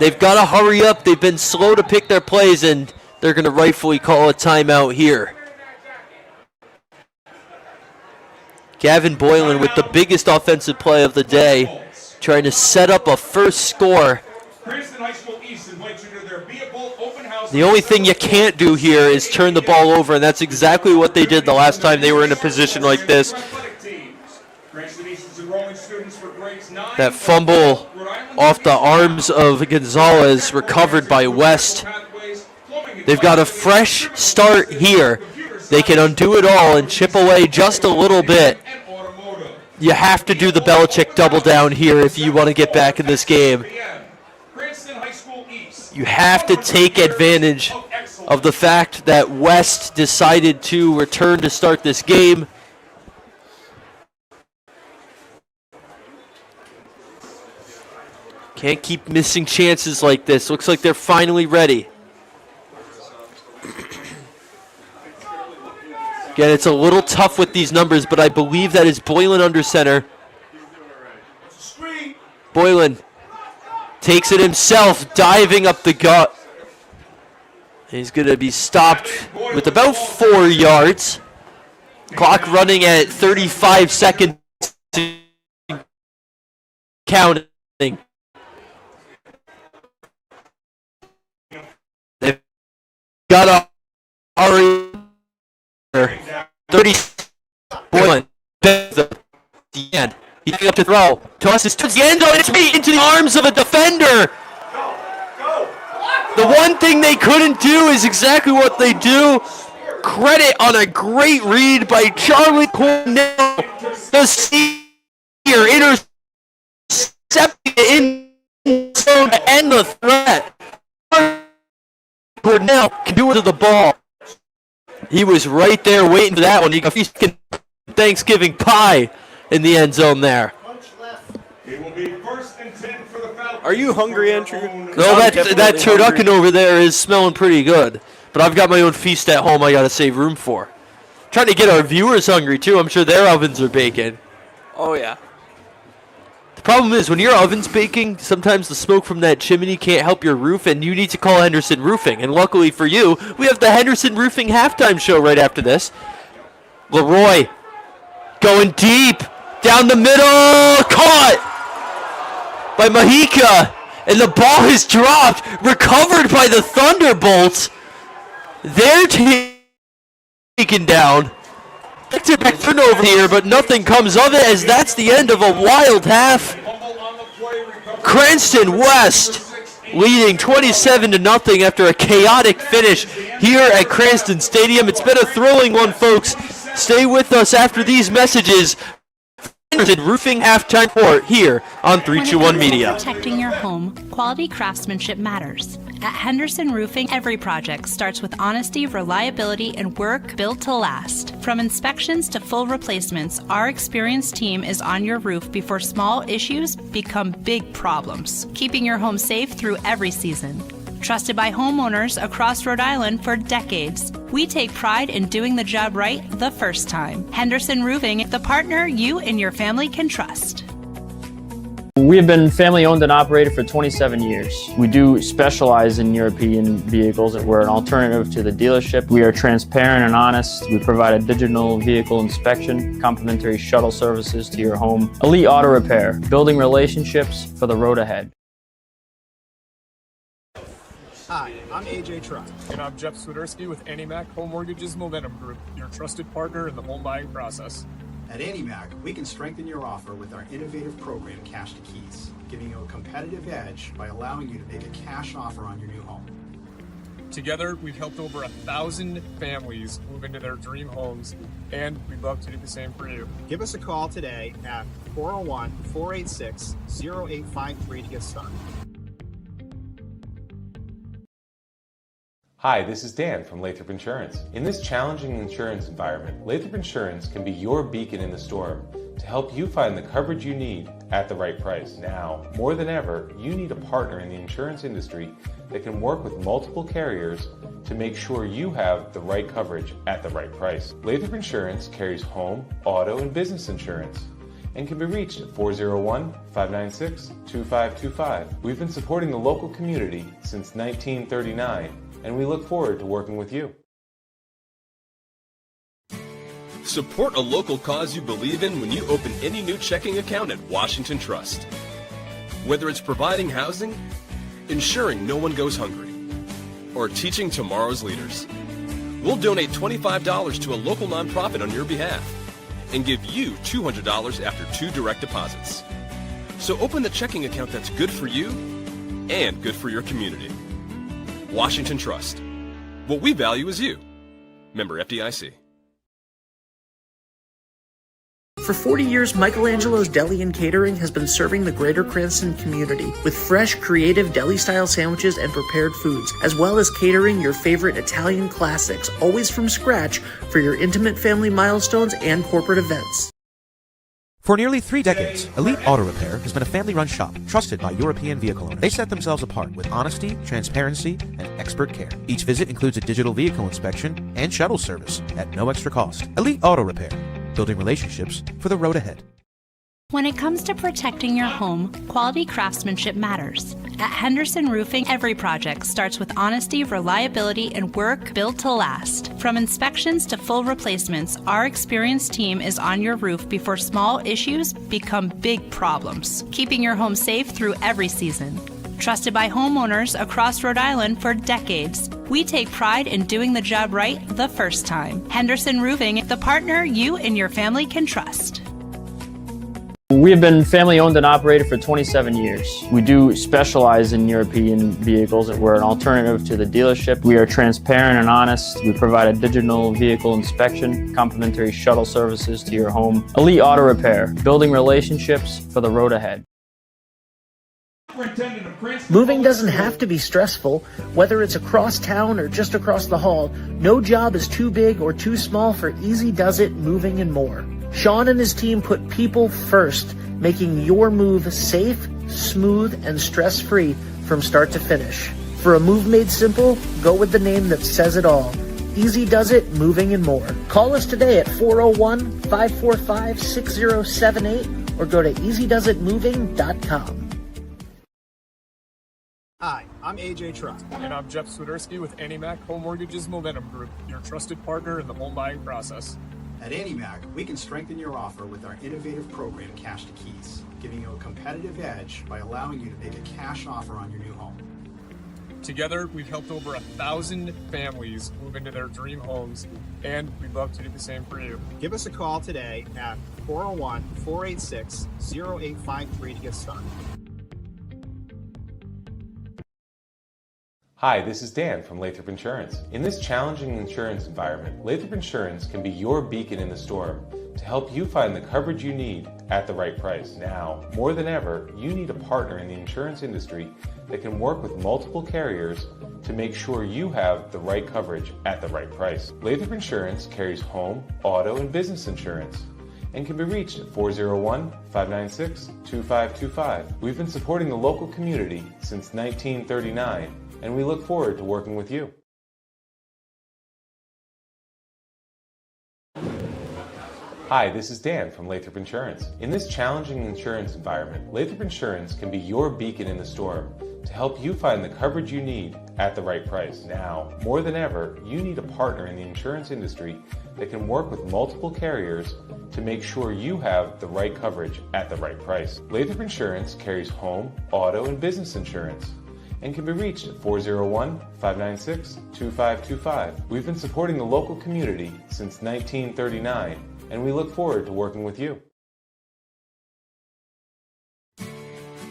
They've got to hurry up. They've been slow to pick their plays, and they're going to rightfully call a timeout here. Gavin Boylan with the biggest offensive play of the day, trying to set up a first score. The only thing you can't do here is turn the ball over, and that's exactly what they did the last time they were in a position like this. That fumble off the arms of Gonzalez, recovered by West. They've got a fresh start here. They can undo it all and chip away just a little bit. You have to do the Belichick double down here if you want to get back in this game. You have to take advantage of the fact that West decided to return to start this game. Can't keep missing chances like this. Looks like they're finally ready. Again, it's a little tough with these numbers, but I believe that is Boylan under center. Boylan takes it himself, diving up the gut. He's going to be stopped with about 4 yards. Clock running at 35 seconds. Counting. They've got a hurry. 30. Boylan. the end. He's up to throw. Tosses to the end zone. It's beat into the arms of a defender. The one thing they couldn't do is exactly what they do. Credit on a great read by Charlie Cornell. The senior intercepting in zone to end the threat. Cornell can do it to the ball. He was right there waiting for that one. You got Thanksgiving pie in the end zone there. It will be 1st and 10 for the Falcons. Are you hungry, Andrew? No, that turducken over there is smelling pretty good. But I've got my own feast at home I got to save room for. Trying to get our viewers hungry, too. I'm sure their ovens are baking. Oh, yeah. The problem is, when your oven's baking, sometimes the smoke from that chimney can't help your roof, and you need to call Henderson Roofing. And luckily for you, we have the Henderson Roofing halftime show right after this. Leroy going deep, down the middle, caught by Mahika, and the ball is dropped, recovered by the Thunderbolts. They're taken down. Back-to-back turnover here, but nothing comes of it, as that's the end of a wild half. Cranston West leading 27-0 after a chaotic finish here at Cranston Stadium. It's been a thrilling one, folks. Stay with us after these messages. Roofing halftime report here on 321 Media. Protecting your home, quality craftsmanship matters. At Henderson Roofing, every project starts with honesty, reliability, and work built to last. From inspections to full replacements, our experienced team is on your roof before small issues become big problems, keeping your home safe through every season. Trusted by homeowners across Rhode Island for decades, we take pride in doing the job right the first time. Henderson Roofing, the partner you and your family can trust. We have been family owned and operated for 27 years. We do specialize in European vehicles. We're an alternative to the dealership. We are transparent and honest. We provide a digital vehicle inspection, complimentary shuttle services to your home, elite auto repair, building relationships for the road ahead. Hi, I'm AJ Truck. And I'm Jeff Swiderski with AnnieMac Home Mortgage's Momentum Group, your trusted partner in the home buying process. At AnnieMac, we can strengthen your offer with our innovative program, Cash to Keys, giving you a competitive edge by allowing you to make a cash offer on your new home. Together, we've helped over 1,000 families move into their dream homes, and we'd love to do the same for you. Give us a call today at 401-486-0853 to get started. Hi, this is Dan from Lathrop Insurance. In this challenging insurance environment, Lathrop Insurance can be your beacon in the storm to help you find the coverage you need at the right price. Now, more than ever, you need a partner in the insurance industry that can work with multiple carriers to make sure you have the right coverage at the right price. Lathrop Insurance carries home, auto, and business insurance and can be reached at 401-596-2525. We've been supporting the local community since 1939, and we look forward to working with you. Support a local cause you believe in when you open any new checking account at Washington Trust. Whether it's providing housing, ensuring no one goes hungry, or teaching tomorrow's leaders, we'll donate $25 to a local nonprofit on your behalf and give you $200 after 2 direct deposits. So open the checking account that's good for you and good for your community. Washington Trust. What we value is you. Member FDIC. For 40 years, Michelangelo's Deli and Catering has been serving the greater Cranston community with fresh, creative deli-style sandwiches and prepared foods, as well as catering your favorite Italian classics, always from scratch for your intimate family milestones and corporate events. For nearly 3 decades, Elite Auto Repair has been a family-run shop trusted by European vehicle owners. They set themselves apart with honesty, transparency, and expert care. Each visit includes a digital vehicle inspection and shuttle service at no extra cost. Elite Auto Repair, building relationships for the road ahead. When it comes to protecting your home, quality craftsmanship matters. At Henderson Roofing, every project starts with honesty, reliability, and work built to last. From inspections to full replacements, our experienced team is on your roof before small issues become big problems, keeping your home safe through every season. Trusted by homeowners across Rhode Island for decades, we take pride in doing the job right the first time. Henderson Roofing, the partner you and your family can trust. We have been family owned and operated for 27 years. We do specialize in European vehicles. We're an alternative to the dealership. We are transparent and honest. We provide a digital vehicle inspection, complimentary shuttle services to your home, elite auto repair, building relationships for the road ahead. Moving doesn't have to be stressful. Whether it's across town or just across the hall, no job is too big or too small for Easy Does It Moving and More. Sean and his team put people first, making your move safe, smooth, and stress-free from start to finish. For a move made simple, go with the name that says it all. Easy Does It Moving and More. Call us today at 401-545-6078 or go to easydoesitmoving.com. Hi, I'm AJ Truck. And I'm Jeff Swiderski with AnnieMac Home Mortgage's Momentum Group, your trusted partner in the home buying process. At AnnieMac, we can strengthen your offer with our innovative program, Cash to Keys, giving you a competitive edge by allowing you to make a cash offer on your new home. Together, we've helped over 1,000 families move into their dream homes, and we'd love to do the same for you. Give us a call today at 401-486-0853 to get started. Hi, this is Dan from Lathrop Insurance. In this challenging insurance environment, Lathrop Insurance can be your beacon in the storm to help you find the coverage you need at the right price. Now, more than ever, you need a partner in the insurance industry that can work with multiple carriers to make sure you have the right coverage at the right price. Lathrop Insurance carries home, auto, and business insurance and can be reached at 401-596-2525. We've been supporting the local community since 1939, and we look forward to working with you. Hi, this is Dan from Lathrop Insurance. In this challenging insurance environment, Lathrop Insurance can be your beacon in the storm to help you find the coverage you need at the right price. Now, more than ever, you need a partner in the insurance industry that can work with multiple carriers to make sure you have the right coverage at the right price. Lathrop Insurance carries home, auto, and business insurance and can be reached at 401-596-2525. We've been supporting the local community since 1939, and we look forward to working with you.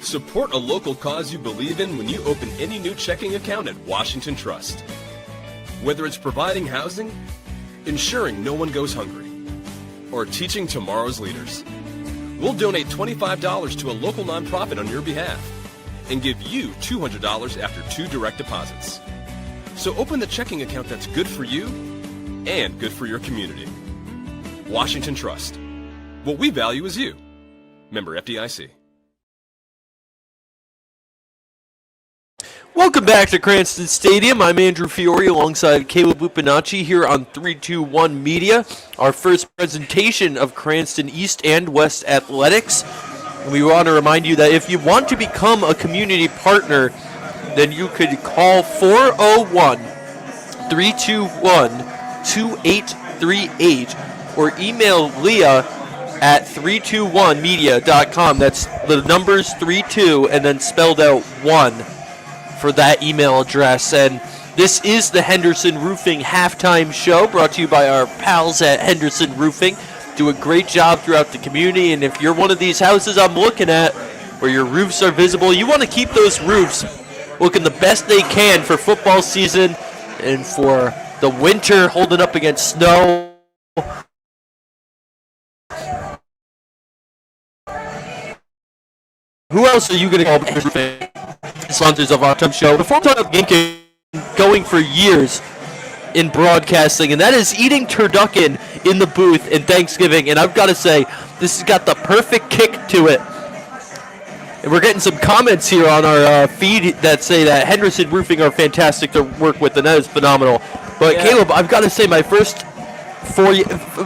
Support a local cause you believe in when you open any new checking account at Washington Trust. Whether it's providing housing, ensuring no one goes hungry, or teaching tomorrow's leaders, we'll donate $25 to a local nonprofit on your behalf and give you $200 after 2 direct deposits. So open the checking account that's good for you and good for your community. Washington Trust. What we value is you. Member FDIC. Welcome back to Cranston Stadium. I'm Andrew Fiore alongside Caleb Lupinacci here on 321 Media, our first presentation of Cranston East and West Athletics. And we want to remind you that if you want to become a community partner, then you could call 401-321-2838 or email Leah at 321media.com. That's the numbers 32 and then spelled out 1 for that email address. And this is the Henderson Roofing halftime show brought to you by our pals at Henderson Roofing. Do a great job throughout the community, and if you're one of these houses I'm looking at where your roofs are visible, you want to keep those roofs looking the best they can for football season and for the winter holding up against snow. Who else are you going to call roofing sponsors of our time show? Before we talk about the game going for years in broadcasting, and that is eating turducken in the booth in Thanksgiving. And I've got to say, this has got the perfect kick to it. And we're getting some comments here on our feed that say that Henderson Roofing are fantastic to work with, and that is phenomenal. But yeah. Caleb, I've got to say, my first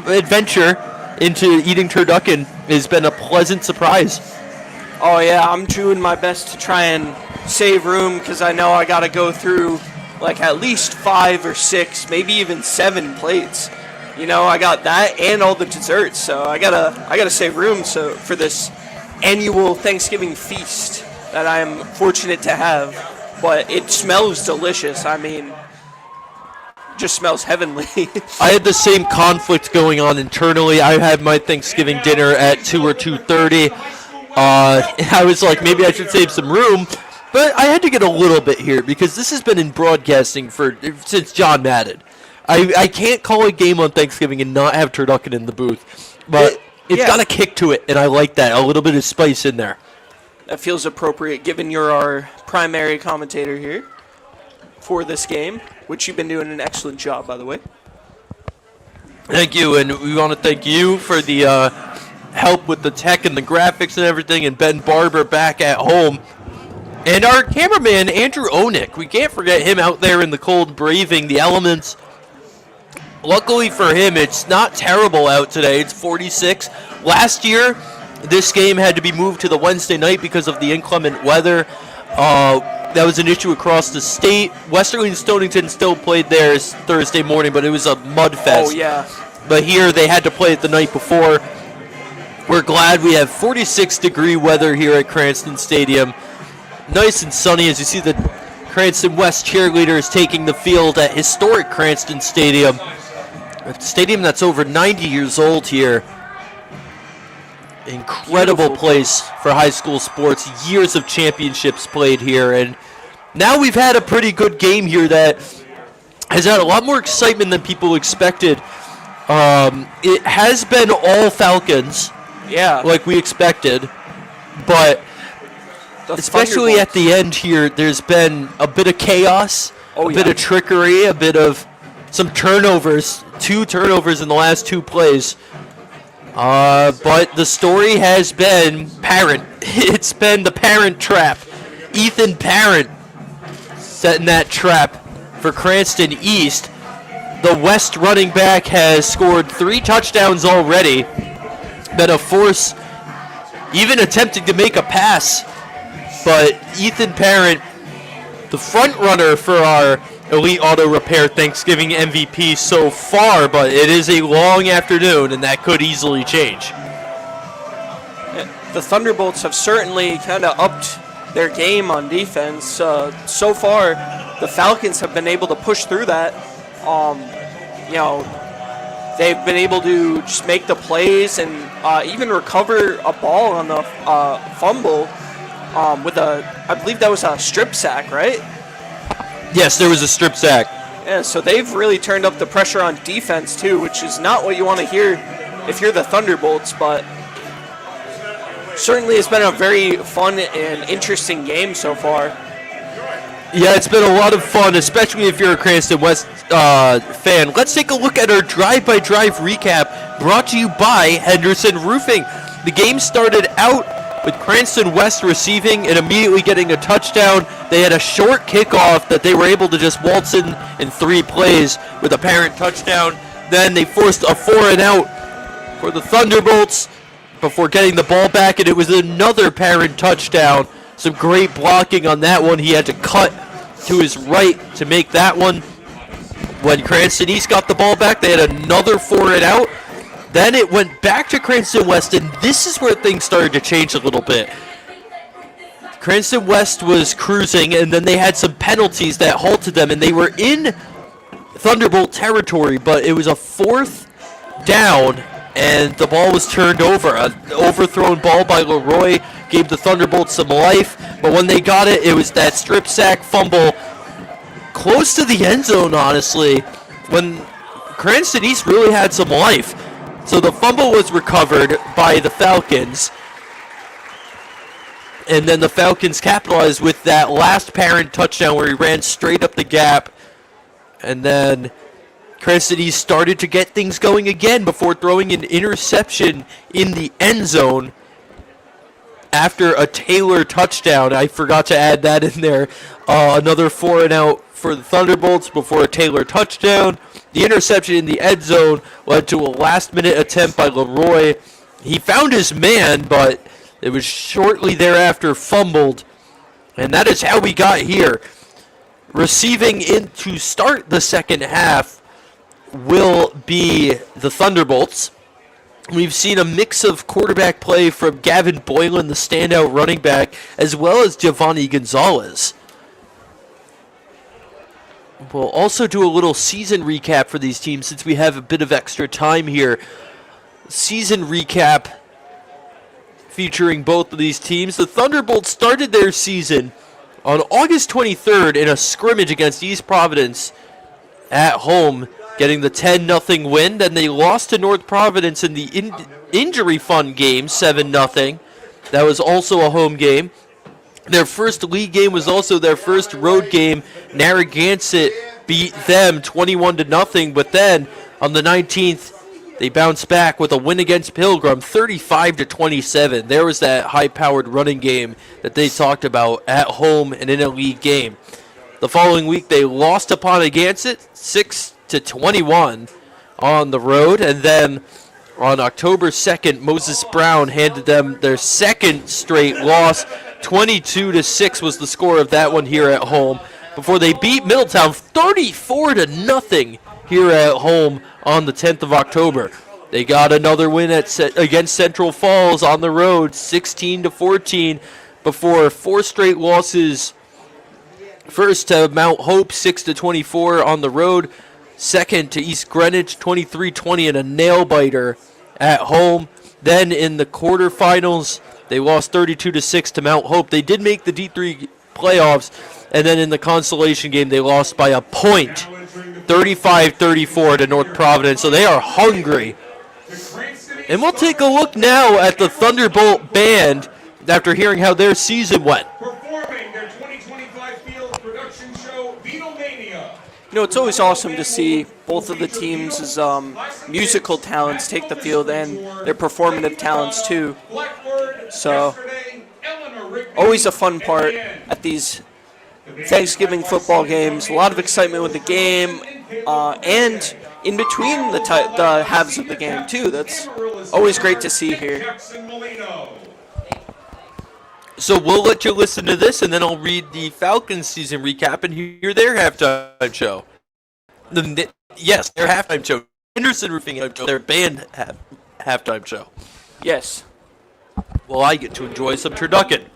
adventure into eating turducken has been a pleasant surprise. Oh yeah, I'm doing my best to try and save room because I know I got to go through like at least 5 or 6, maybe even 7 plates. You know, I got that and all the desserts, so I gotta save room for this annual Thanksgiving feast that I am fortunate to have. But it smells delicious. I mean, just smells heavenly. I had the same conflict going on internally. I had my Thanksgiving dinner at 2 or 2:30. I was like, maybe I should save some room, but I had to get a little bit here because this has been in broadcasting since John Madden. I can't call a game on Thanksgiving and not have turducken in the booth, but it's got a kick to it, and I like that. A little bit of spice in there. That feels appropriate given you're our primary commentator here for this game, which you've been doing an excellent job, by the way. Thank you, and we want to thank you for the help with the tech and the graphics and everything, and Ben Barber back at home. And our cameraman, Andrew Onick, we can't forget him out there in the cold braving the elements. Luckily for him, it's not terrible out today. It's 46. Last year, this game had to be moved to the Wednesday night because of the inclement weather. That was an issue across the state. Westerly and Stonington still played theirs Thursday morning, but it was a mud fest. Oh, yeah. But here, they had to play it the night before. We're glad we have 46-degree weather here at Cranston Stadium. Nice and sunny as you see the Cranston West cheerleaders taking the field at historic Cranston Stadium. A stadium that's over 90 years old here. Incredible place for high school sports. Years of championships played here. And now we've had a pretty good game here that has had a lot more excitement than people expected. It has been all Falcons. Yeah. Like we expected. But especially at the end here, there's been a bit of chaos, a bit of trickery, a bit of some turnovers. 2 turnovers in the last 2 plays. But the story has been Parent. It's been the Parent trap. Ethan Parent setting that trap for Cranston East. The West running back has scored 3 touchdowns already. Been a force, even attempting to make a pass. But Ethan Parent, the front runner for our Elite Auto Repair Thanksgiving MVP so far, but it is a long afternoon, and that could easily change. The Thunderbolts have certainly kind of upped their game on defense. So far, the Falcons have been able to push through that. They've been able to just make the plays and even recover a ball on the fumble with I believe that was a strip sack, right? Yes, there was a strip sack. Yeah, so they've really turned up the pressure on defense too, which is not what you want to hear if you're the Thunderbolts, but certainly it's been a very fun and interesting game so far. Yeah, it's been a lot of fun, especially if you're a Cranston West fan. Let's take a look at our drive-by-drive recap brought to you by Henderson Roofing. The game started out with Cranston West receiving and immediately getting a touchdown. They had a short kickoff that they were able to just waltz in 3 plays with a Parent touchdown. Then they forced a 4-and-out for the Thunderbolts before getting the ball back, and it was another Parent touchdown. Some great blocking on that one. He had to cut to his right to make that one. When Cranston East got the ball back, they had another 4-and-out. Then it went back to Cranston West, and this is where things started to change a little bit. Cranston West was cruising, and then they had some penalties that halted them, and they were in Thunderbolt territory, but it was a 4th down, and the ball was turned over. An overthrown ball by Leroy gave the Thunderbolts some life, but when they got it, it was that strip sack fumble close to the end zone, honestly, when Cranston East really had some life. So the fumble was recovered by the Falcons. And then the Falcons capitalized with that last Parent touchdown where he ran straight up the gap. And then Cranston East started to get things going again before throwing an interception in the end zone after a Taylor touchdown. I forgot to add that in there. Another 4-and-out for the Thunderbolts before a Taylor touchdown. The interception in the end zone led to a last-minute attempt by Leroy. He found his man, but it was shortly thereafter fumbled. And that is how we got here. Receiving in to start the second half will be the Thunderbolts. We've seen a mix of quarterback play from Gavin Boylan, the standout running back, as well as Giovanni Gonzalez. We'll also do a little season recap for these teams since we have a bit of extra time here. Season recap featuring both of these teams. The Thunderbolts started their season on August 23rd in a scrimmage against East Providence at home, getting the 10-0 win. Then they lost to North Providence in the injury fund game, 7-0. That was also a home game. Their first league game was also their first road game. Narragansett beat them 21-0, but then on the 19th, they bounced back with a win against Pilgrim, 35-27. There was that high-powered running game that they talked about at home and in a league game. The following week, they lost to Pontiac, 6-21 on the road, and then on October 2nd, Moses Brown handed them their second straight loss. 22-6 was the score of that one here at home, before they beat Middletown 34-0 here at home on the 10th of October. They got another win against Central Falls on the road, 16-14, before four straight losses. First to Mount Hope, 6-24 on the road. Second to East Greenwich, 23-20 in a nail-biter at home. Then in the quarterfinals, they lost 32-6 to Mount Hope. They did make the D3 playoffs, and then in the consolation game, they lost by a point, 35-34 to North Providence. So they are hungry. And we'll take a look now at the Thunderbolt Band after hearing how their season went. Performing their 2025 field production show, Beatlemania. You know, it's always awesome to see both of the teams' musical talents take the field and their performative talents too. So, always a fun part at these Thanksgiving football games. A lot of excitement with the game, and in between the halves of the game too. That's always great to see here. So we'll let you listen to this, and then I'll read the Falcons season recap and hear their halftime show. Yes, their halftime show. Henderson Roofing halftime show. Their band halftime show. Yes. Well, I get to enjoy some turducken.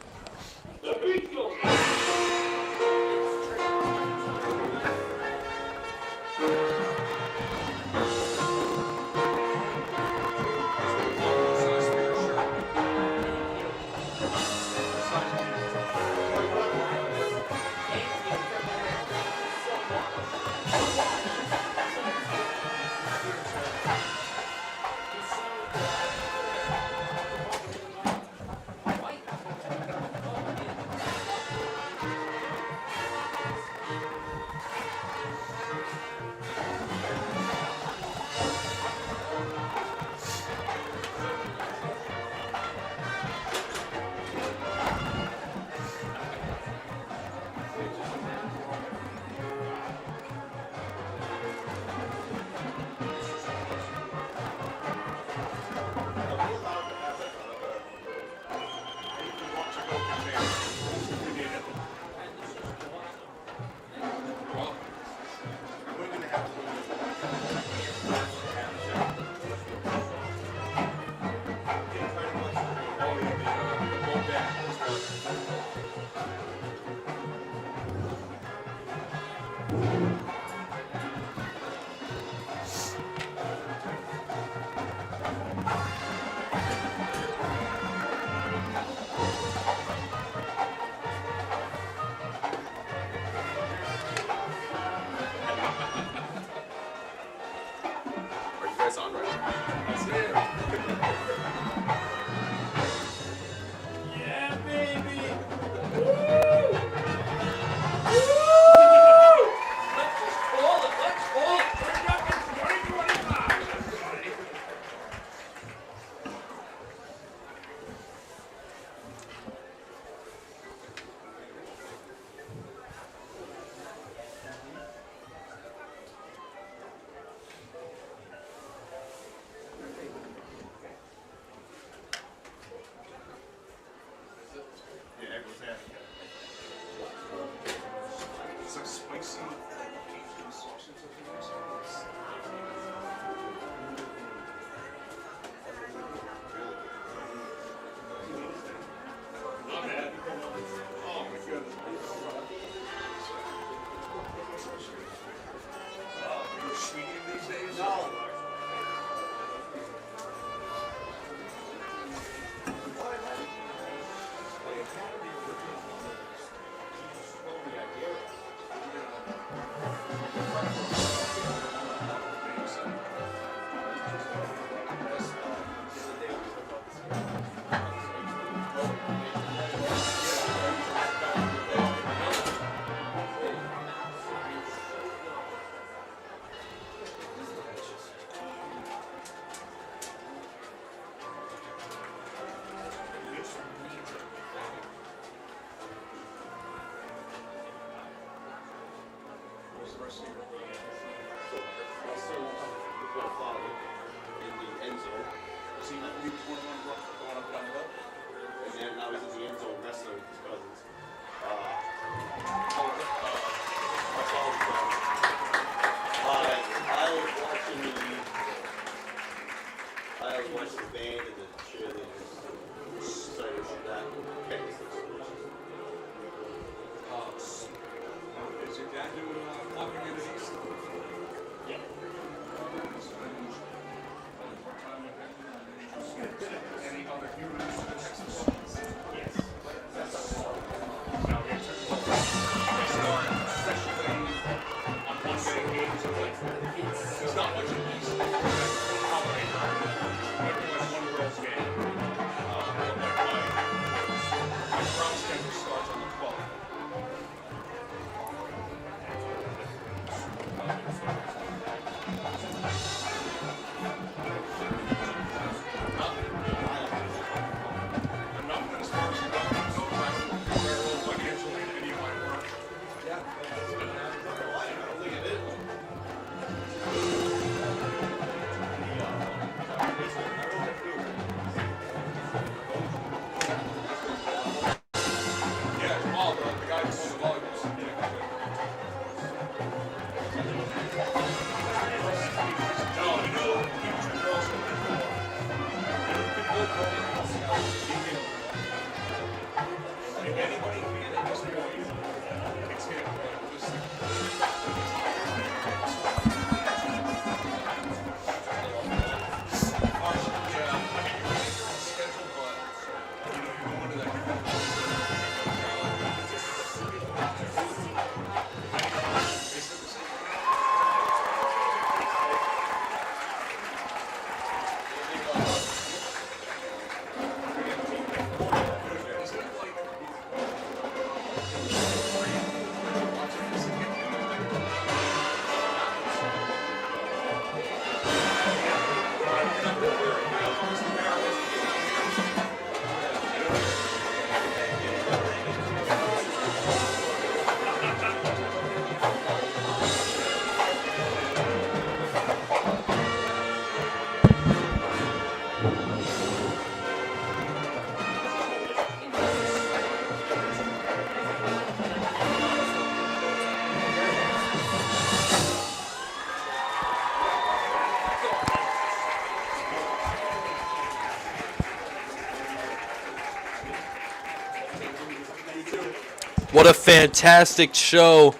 What a fantastic show.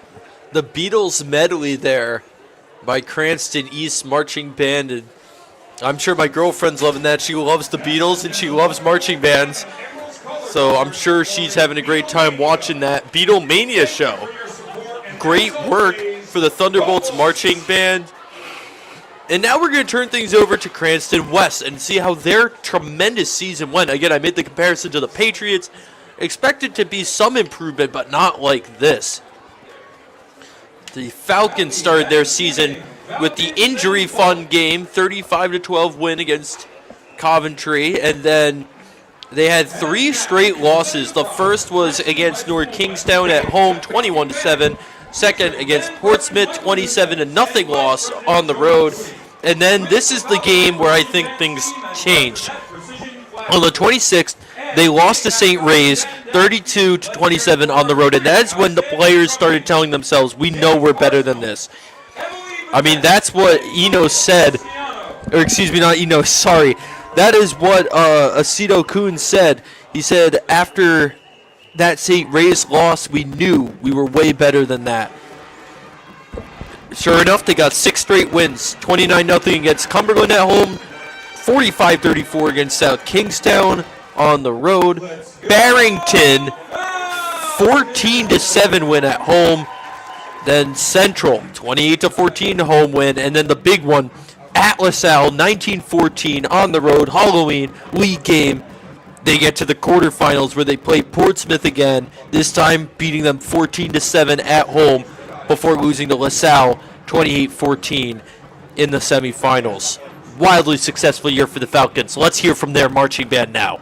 The Beatles medley there by Cranston East Marching Band. And I'm sure my girlfriend's loving that. She loves the Beatles and she loves marching bands. So I'm sure she's having a great time watching that Beatlemania show. Great work for the Thunderbolts Marching Band. And now we're going to turn things over to Cranston West and see how their tremendous season went. Again, I made the comparison to the Patriots. Expected to be some improvement, but not like this. The Falcons started their season with the injury fun game, 35-12 win against Coventry, and then they had 3 straight losses. The first was against North Kingstown at home, 21-7. Second against Portsmouth, 27-0 loss on the road. And then this is the game where I think things changed. On the 26th, they lost to St. Ray's 32-27 on the road, and that's when the players started telling themselves, we know we're better than this. I mean, that's what Eno said, or excuse me, not Eno, sorry. That is what Aceto Kuhn said. He said, after that St. Ray's loss, we knew we were way better than that. Sure enough, they got 6 straight wins, 29-0 against Cumberland at home, 45-34 against South Kingstown on the road. Barrington, 14-7 win at home. Then Central, 28-14 home win. And then the big one, at LaSalle, 19-14 on the road. Halloween league game. They get to the quarterfinals where they play Portsmouth again, this time beating them 14-7 at home before losing to LaSalle 28-14 in the semifinals. Wildly successful year for the Falcons. Let's hear from their marching band now.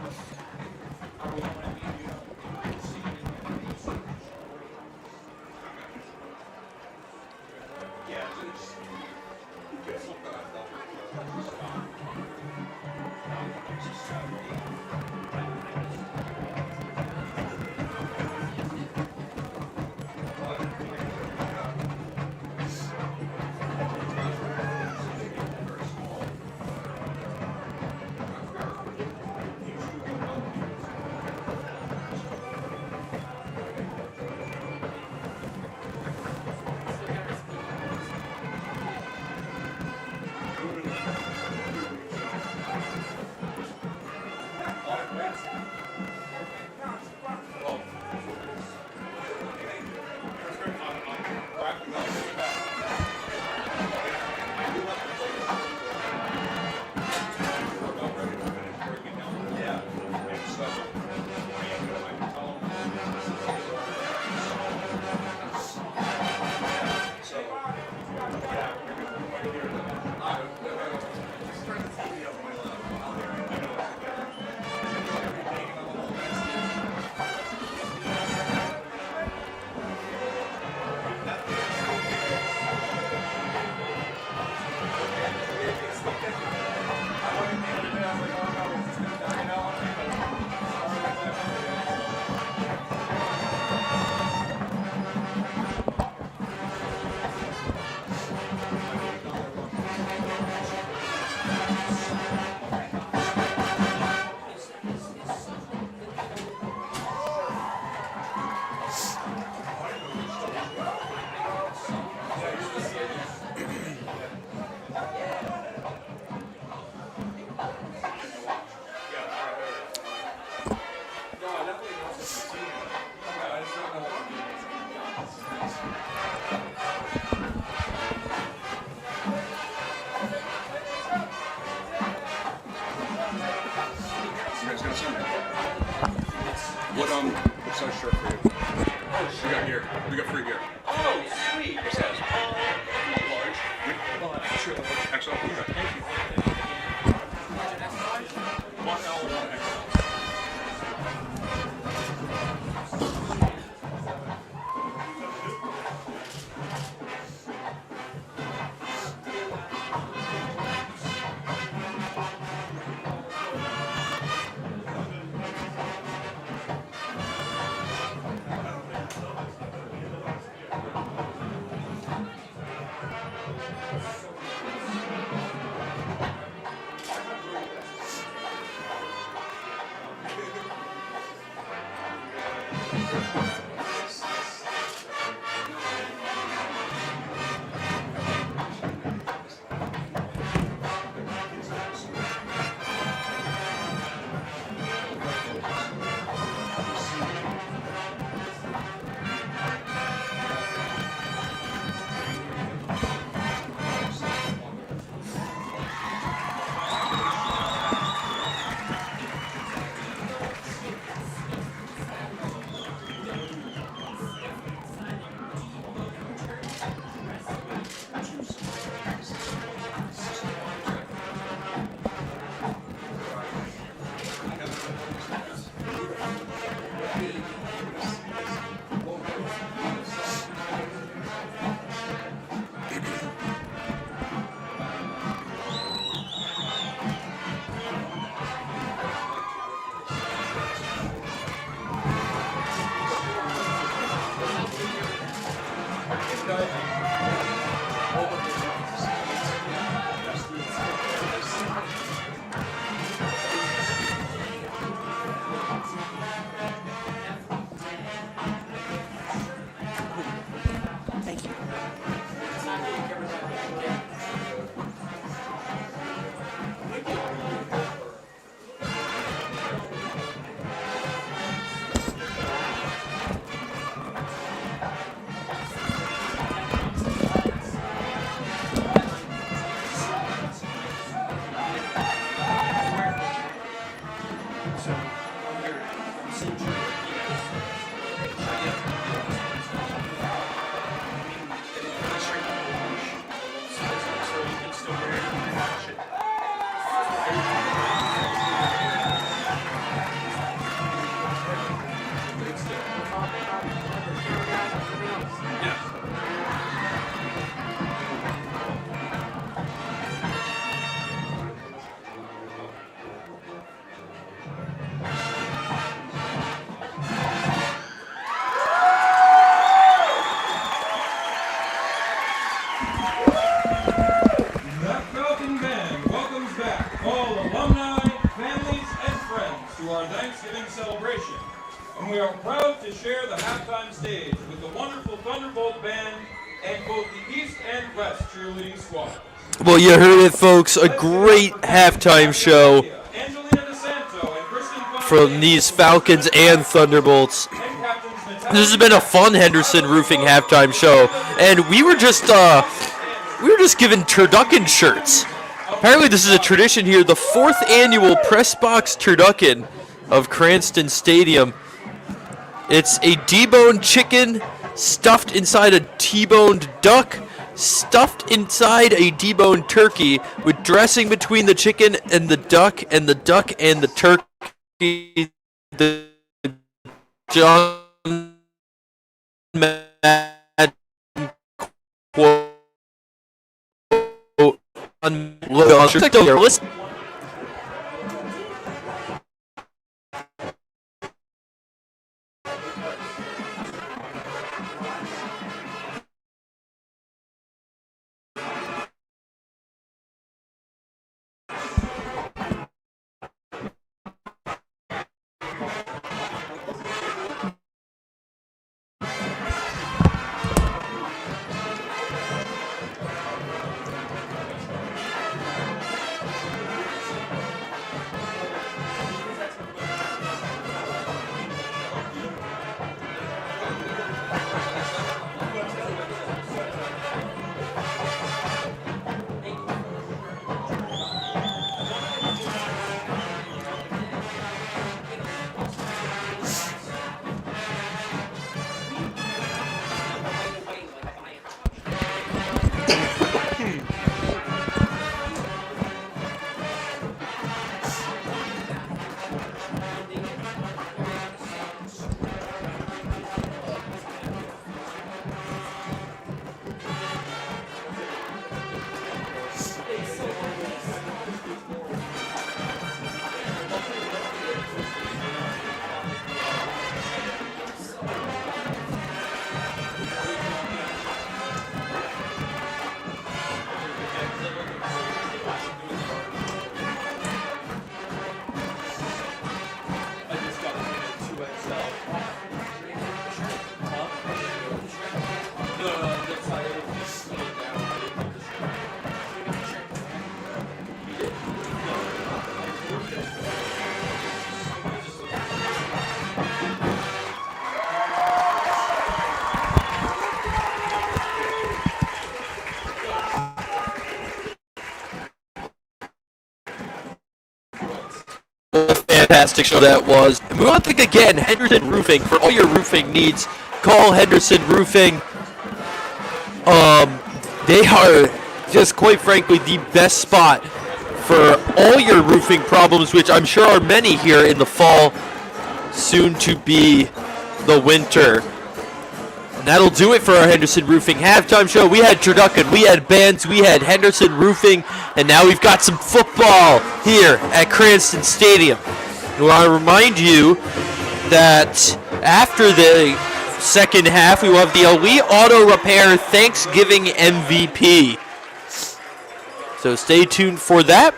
for Sunday. What size shirt for you? Oh, we got here. We got free here. Oh, sweet. What size? Large. Sure. XL. Okay. Thank you. One L, one XL. And we are proud to share the halftime stage with the wonderful Thunderbolt Band and both the East and West cheerleading squads. Well, you heard it, folks. A great halftime show from these Falcons and Thunderbolts. This has been a fun Henderson Roofing halftime show, and we were just given turducken shirts. Apparently, this is a tradition here. The 4th annual Press Box Turducken of Cranston Stadium. It's a deboned chicken stuffed inside a T-boned duck, stuffed inside a deboned turkey, with dressing between the chicken and the duck, and the duck and the turkey. The John Madden quote on listen. fantastic show that was. And we want to thank again Henderson Roofing for all your roofing needs. Call Henderson Roofing. They are just quite frankly the best spot for all your roofing problems, which I'm sure are many here in the fall, soon to be the winter. And that'll do it for our Henderson Roofing halftime show. We had Turducken, we had bands, we had Henderson Roofing, and now we've got some football here at Cranston Stadium. And I want to remind you that after the second half, we will have the Elite Auto Repair Thanksgiving MVP. So stay tuned for that.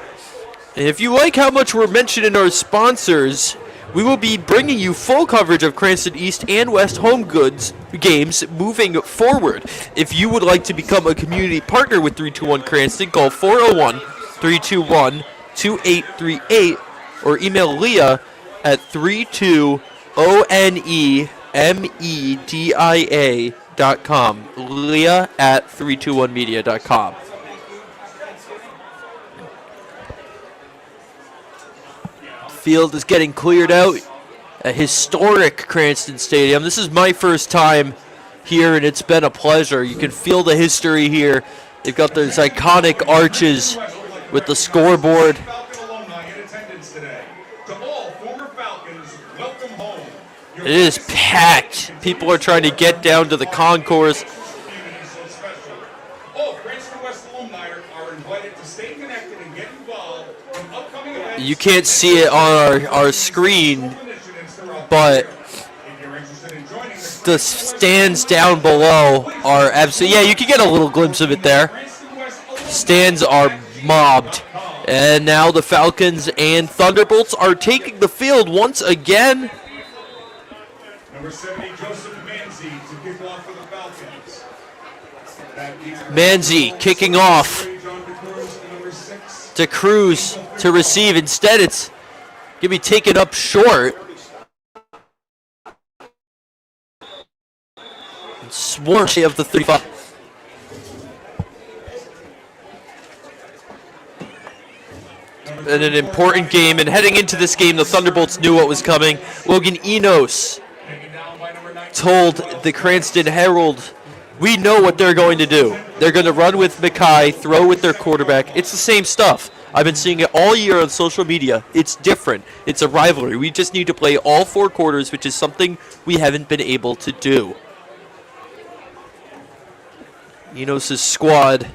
And if you like how much we're mentioning our sponsors, we will be bringing you full coverage of Cranston East and West home goods games moving forward. If you would like to become a community partner with 321 Cranston, call 401-321-2838 or email Leah at 32onemedia.com. Leah at 321media.com. Field is getting cleared out at historic Cranston Stadium. This is my first time here, and it's been a pleasure. You can feel the history here. They've got those iconic arches with the scoreboard. It is packed. People are trying to get down to the concourse. You can't see it on our screen, but the stands down below are absolutely, yeah, you can get a little glimpse of it there. Stands are mobbed. And now the Falcons and Thunderbolts are taking the field once again. Number 70, Joseph Manzi to kick off for the Falcons. Manzi kicking off to Cruz to receive. Instead, it's going to be taken up short. Swarsh of the 35. And an important game, and heading into this game, the Thunderbolts knew what was coming. Logan Enos told the Cranston Herald, we know what they're going to do. They're going to run with Mackay, throw with their quarterback. It's the same stuff. I've been seeing it all year on social media. It's different. It's a rivalry. We just need to play all four quarters, which is something we haven't been able to do. Enos' squad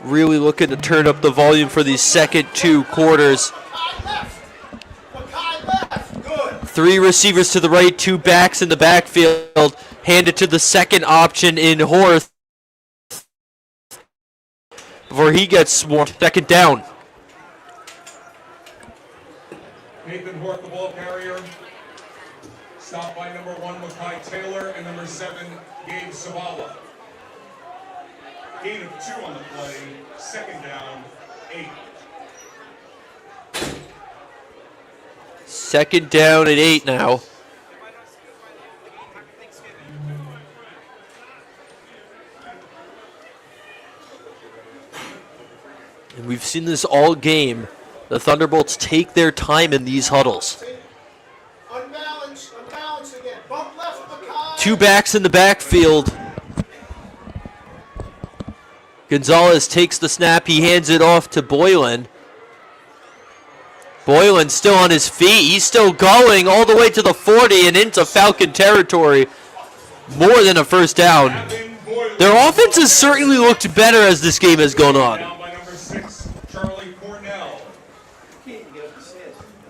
really looking to turn up the volume for these second two quarters. Three receivers to the right, two backs in the backfield. Hand it to the second option in Horth before he gets swarmed. Second down. Nathan Horth, the ball carrier. Stopped by number 1, Mackay Taylor, and number 7, Gabe Savala. Gain of 2 on the play. Second down, 8. Second down and 8 now. And we've seen this all game. The Thunderbolts take their time in these huddles. Unbalance again. Bump left, Mackay. Two backs in the backfield. Gonzalez takes the snap. He hands it off to Boylan. Boylan still on his feet. He's still going all the way to the 40 and into Falcon territory. More than a first down. Their offense has certainly looked better as this game has gone on.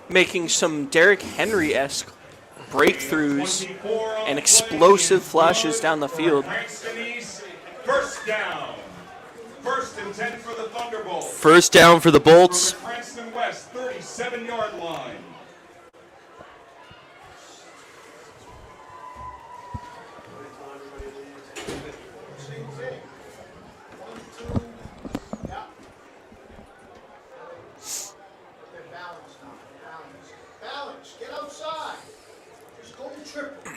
Making some Derrick Henry-esque breakthroughs and explosive flashes down the field. First down. First and 10 for the Thunderbolts. First down for the Bolts. Cranston West, 37-yard line. Balance. Get outside. Just go triple.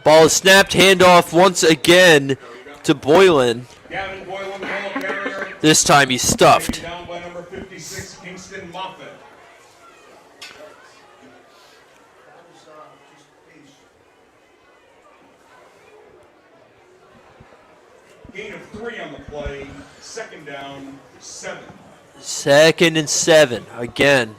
Ball is snapped, handoff once again to Boylan. Gavin Boylan, ball carrier. This time he's stuffed. Down by number 56, Kingston Moffett. 3 on the play. Second down, 7. 2nd and 7. Again,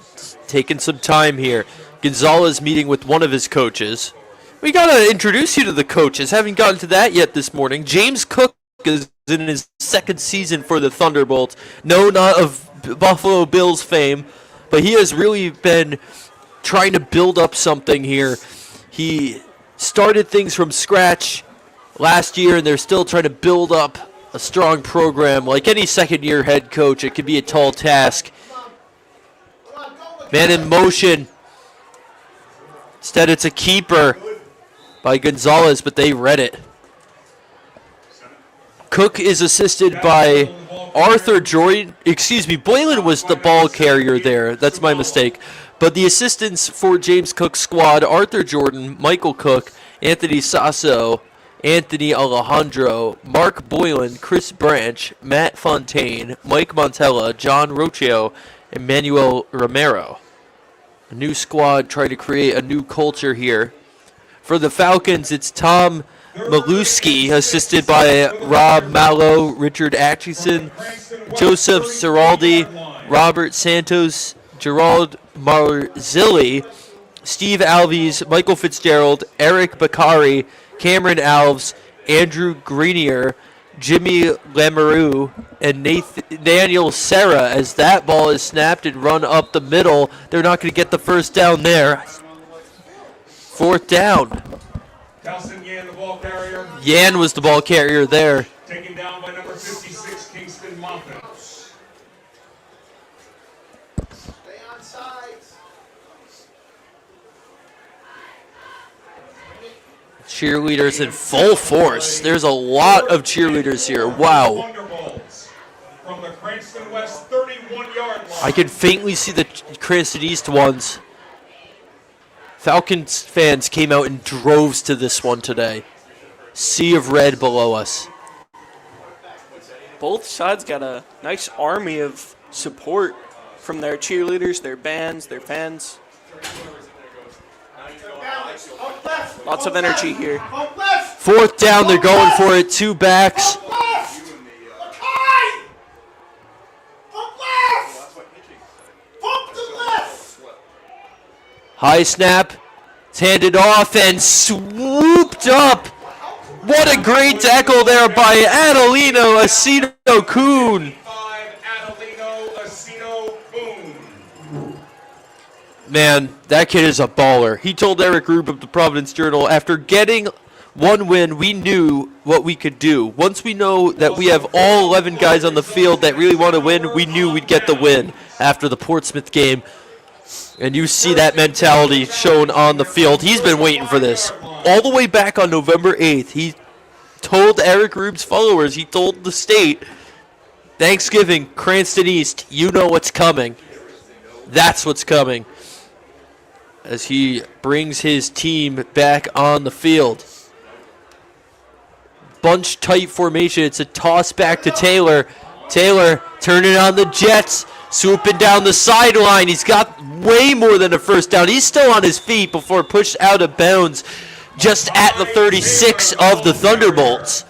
taking some time here. Gonzalez meeting with one of his coaches. We got to introduce you to the coaches. Haven't gotten to that yet this morning. James Cook is in his 2nd season for the Thunderbolts. No, not of Buffalo Bills fame, but he has really been trying to build up something here. He started things from scratch last year, and they're still trying to build up a strong program. Like any second-year head coach, it can be a tall task. Man in motion. Instead, it's a keeper by Gonzalez, but they read it. Cook is assisted by Arthur Jordan. Excuse me, Boylan was the ball carrier there. That's my mistake. But the assistants for James Cook's squad, Arthur Jordan, Michael Cook, Anthony Sasso, Anthony Alejandro, Mark Boylan, Chris Branch, Matt Fontaine, Mike Montella, John Rocio, and Manuel Romero. A new squad trying to create a new culture here. For the Falcons, it's Tom Maluski, assisted by Rob Mallow, Richard Atchison, Joseph Ciraldi, Robert Santos, Gerald Marzilli, Steve Alves, Michael Fitzgerald, Eric Bakari, Cameron Alves, Andrew Greenier, Jimmy Lamoureux, and Daniel Serra. As that ball is snapped and run up the middle, they're not going to get the first down there. 4th down. Yan, the ball carrier. Yan was the ball carrier there. Taken down by number 56, Kingston Moffitt. Stay on sides. Cheerleaders in full force. There's a lot of cheerleaders here. Wow. Thunderbolts from the Cranston West 31-yard line. I can faintly see the Cranston East ones. Falcons fans came out in droves to this one today. Sea of red below us. Both sides got a nice army of support from their cheerleaders, their bands, their fans. Lots of energy here. 4th down, they're going for it. 2 backs. High snap. It's handed off and swooped up. What a great tackle there by Adelino Asino-Kuhn. Man, that kid is a baller. He told Eric Rube of the Providence Journal, after getting one win, we knew what we could do. Once we know that we have all 11 guys on the field that really want to win, we knew we'd get the win after the Portsmouth game. And you see that mentality shown on the field. He's been waiting for this. All the way back on November 8th, he told Eric Rube's followers, he told the state, Thanksgiving, Cranston East, you know what's coming. That's what's coming. As he brings his team back on the field. Bunch tight formation. It's a toss back to Taylor. Taylor turning on the Jets. Swooping down the sideline. He's got way more than a first down. He's still on his feet before pushed out of bounds just at the 36 of the Thunderbolts.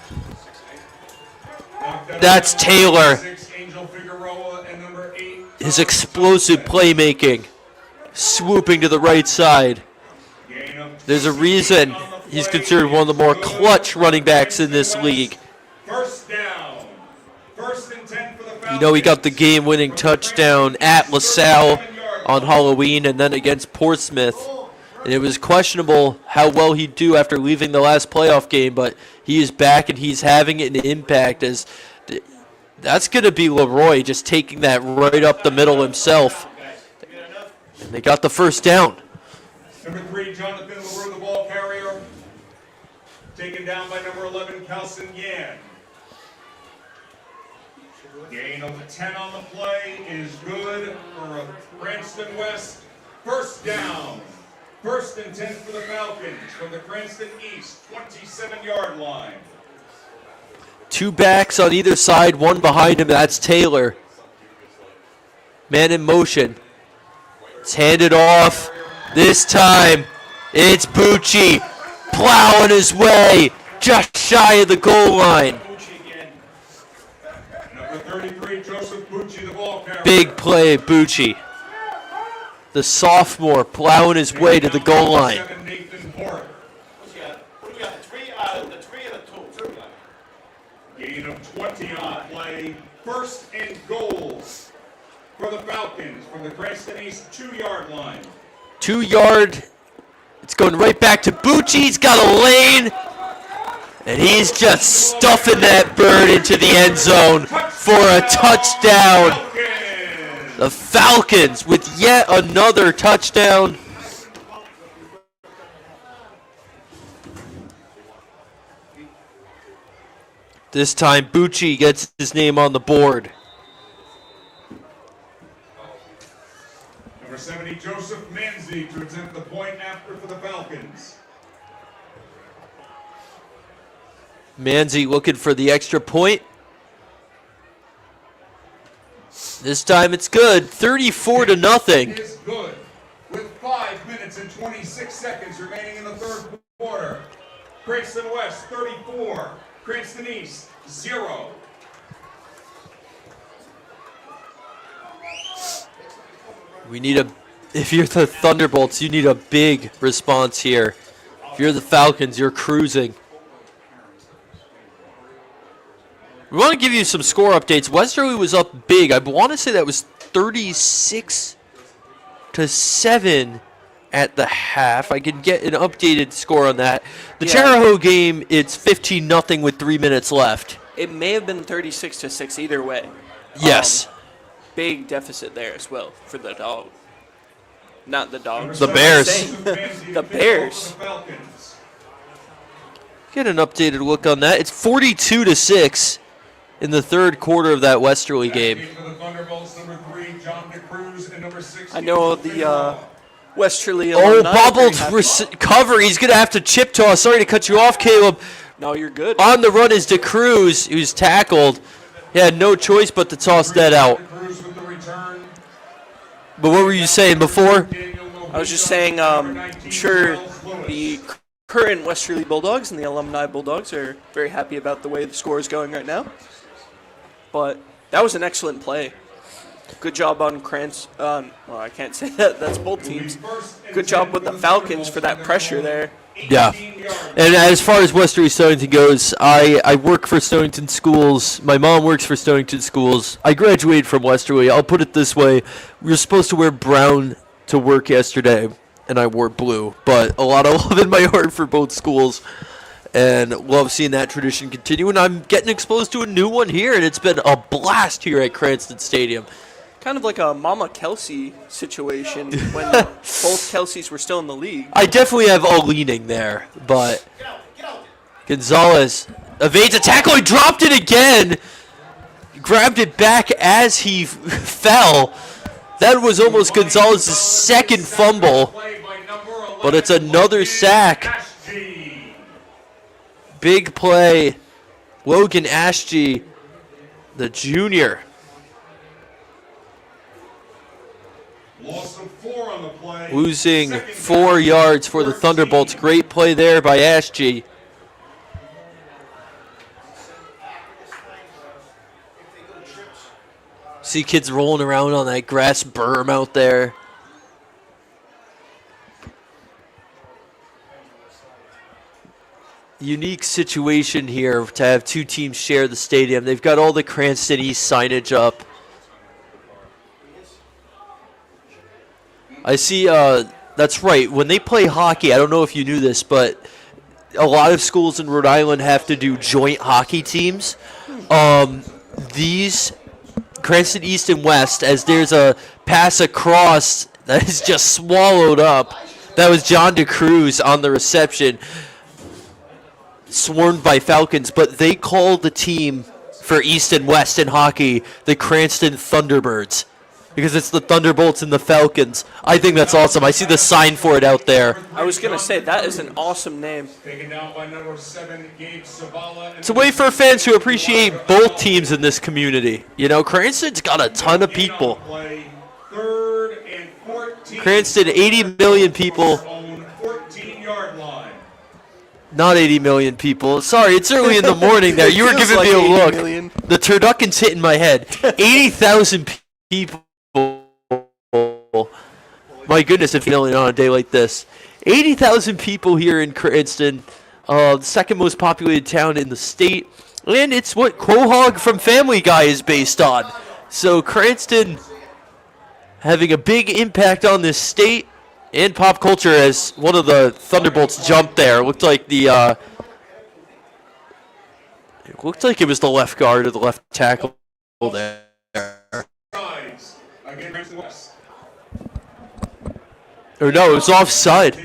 That's Taylor. His explosive playmaking. Swooping to the right side. There's a reason he's considered one of the more clutch running backs in this league. First down. 1st and 10 for the Falcons. You know, he got the game-winning touchdown at LaSalle on Halloween and then against Portsmouth. And it was questionable how well he'd do after leaving the last playoff game, but he is back and he's having an impact. As that's going to be Leroy just taking that right up the middle himself. And they got the first down. Number 3, Jonathan LaRue, the ball carrier. Taken down by number 11, Kelson Yan. Gain of 10 on the play is good for Cranston West. First down. 1st and 10 for the Falcons from the Cranston East 27-yard line. 2 backs on either side, one behind him. That's Taylor. Man in motion. It's handed off. This time, it's Bucci plowing his way just shy of the goal line. Big play, Bucci. The sophomore plowing his way to the goal line. Gain of 20 on the play. First and goal for the Falcons from the Cranston East 2-yard line. 2 yard. It's going right back to Bucci. He's got a lane. And he's just stuffing that bird into the end zone for a touchdown. The Falcons with yet another touchdown. This time, Bucci gets his name on the board. Number 70, Joseph Manzi to attempt the point after for the Falcons. Manzi looking for the extra point. This time it's good. 34-0. Is good with 5 minutes and 26 seconds remaining in the third quarter. Cranston West 34, Cranston East 0. We need if you're the Thunderbolts, you need a big response here. If you're the Falcons, you're cruising. We want to give you some score updates. Westerly was up big. I want to say that was 36-7 at the half. I can get an updated score on that. The Charahoe game, it's 15-0 with 3 minutes left. It may have been 36-6 either way. Yes. Big deficit there as well for the dog. Not the dogs. The Bears. The Bears. Get an updated look on that. It's 42-6 in the third quarter of that Westerly game. I know the Westerly alumni. Bobbled cover. He's going to have to chip toss. Sorry to cut you off, Caleb. No, you're good. On the run is DeCruz, who's tackled. He had no choice but to toss that out. But what were you saying before? I was just saying, I'm sure the current Westerly Bulldogs and the alumni Bulldogs are very happy about the way the score is going right now. But that was an excellent play. Good job on Cranston. Well, I can't say that. That's both teams. Good job with the Falcons for that pressure there. Yeah. And as far as Westerly Stonington goes, I work for Stonington Schools. My mom works for Stonington Schools. I graduated from Westerly. I'll put it this way. We were supposed to wear brown to work yesterday, and I wore blue. But a lot of love in my heart for both schools. And love seeing that tradition continue. And I'm getting exposed to a new one here, and it's been a blast here at Cranston Stadium. Kind of like a Mama Kelsey situation when both Kelseys were still in the league. I definitely have a leaning there, but Gonzalez evades a tackle. He dropped it again. Grabbed it back as he fell. That was almost Gonzalez's second fumble, but it's another sack. Big play. Logan Ashby, the junior. Losing 4 yards for the Thunderbolts. Great play there by Ashby. See kids rolling around on that grass berm out there. Unique situation here to have two teams share the stadium. They've got all the Cranston East signage up. I see, that's right. When they play hockey, I don't know if you knew this, but a lot of schools in Rhode Island have to do joint hockey teams. These Cranston East and West, as there's a pass across that is just swallowed up. That was John DeCruz on the reception, swarmed by Falcons, but they call the team for East and West in hockey the Cranston Thunderbirds because it's the Thunderbolts and the Falcons. I think that's awesome. I see the sign for it out there. I was going to say, that is an awesome name. It's a way for fans to appreciate both teams in this community. You know, Cranston's got a ton of people. Cranston, 80 million people. Not 80 million people. Sorry, it's early in the morning there. You were giving me a look. The turducken's hitting my head. 80,000 people. people. My goodness, if you're on a day like this. 80,000 people here in Cranston, the second most populated town in the state. And it's what Quahog from Family Guy is based on. So Cranston having a big impact on this state and pop culture as one of the Thunderbolts jumped there. It looked like it was the left guard or the left tackle there. Or no, it was offside.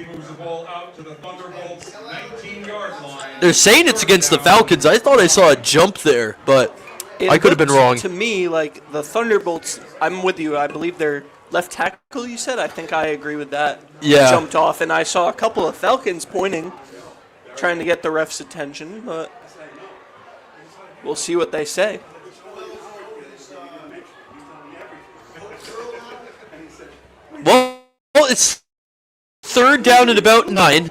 They're saying it's against the Falcons. I thought I saw a jump there, but I could have been wrong. To me, like the Thunderbolts, I'm with you. I believe they're left tackle, you said? I think I agree with that. Yeah. Jumped off, and I saw a couple of Falcons pointing, trying to get the ref's attention, but we'll see what they say. Well, it's third down and about 9.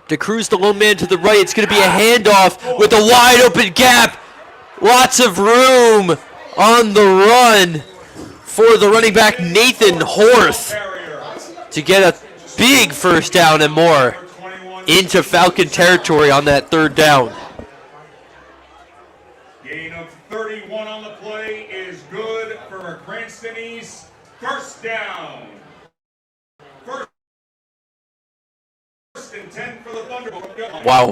DeCruz, the lone man to the right. It's going to be a handoff with a wide open gap. Lots of room on the run for the running back Nathan Horth to get a big first down and more into Falcon territory on that third down. Gain of 31 on the play is good for Cranston East. First down. First and 10 for the Thunderbolts. Wow,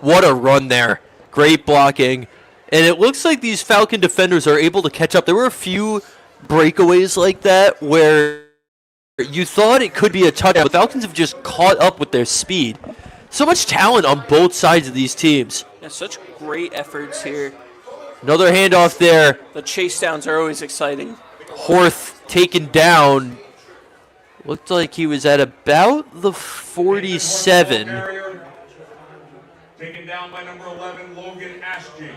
what a run there. Great blocking. And it looks like these Falcon defenders are able to catch up. There were a few breakaways like that where you thought it could be a touchdown. The Falcons have just caught up with their speed. So much talent on both sides of these teams. Yeah, such great efforts here. Another handoff there. The chase downs are always exciting. Horth taken down. Looked like he was at about the 47. Taken down by number 11, Logan Ashby.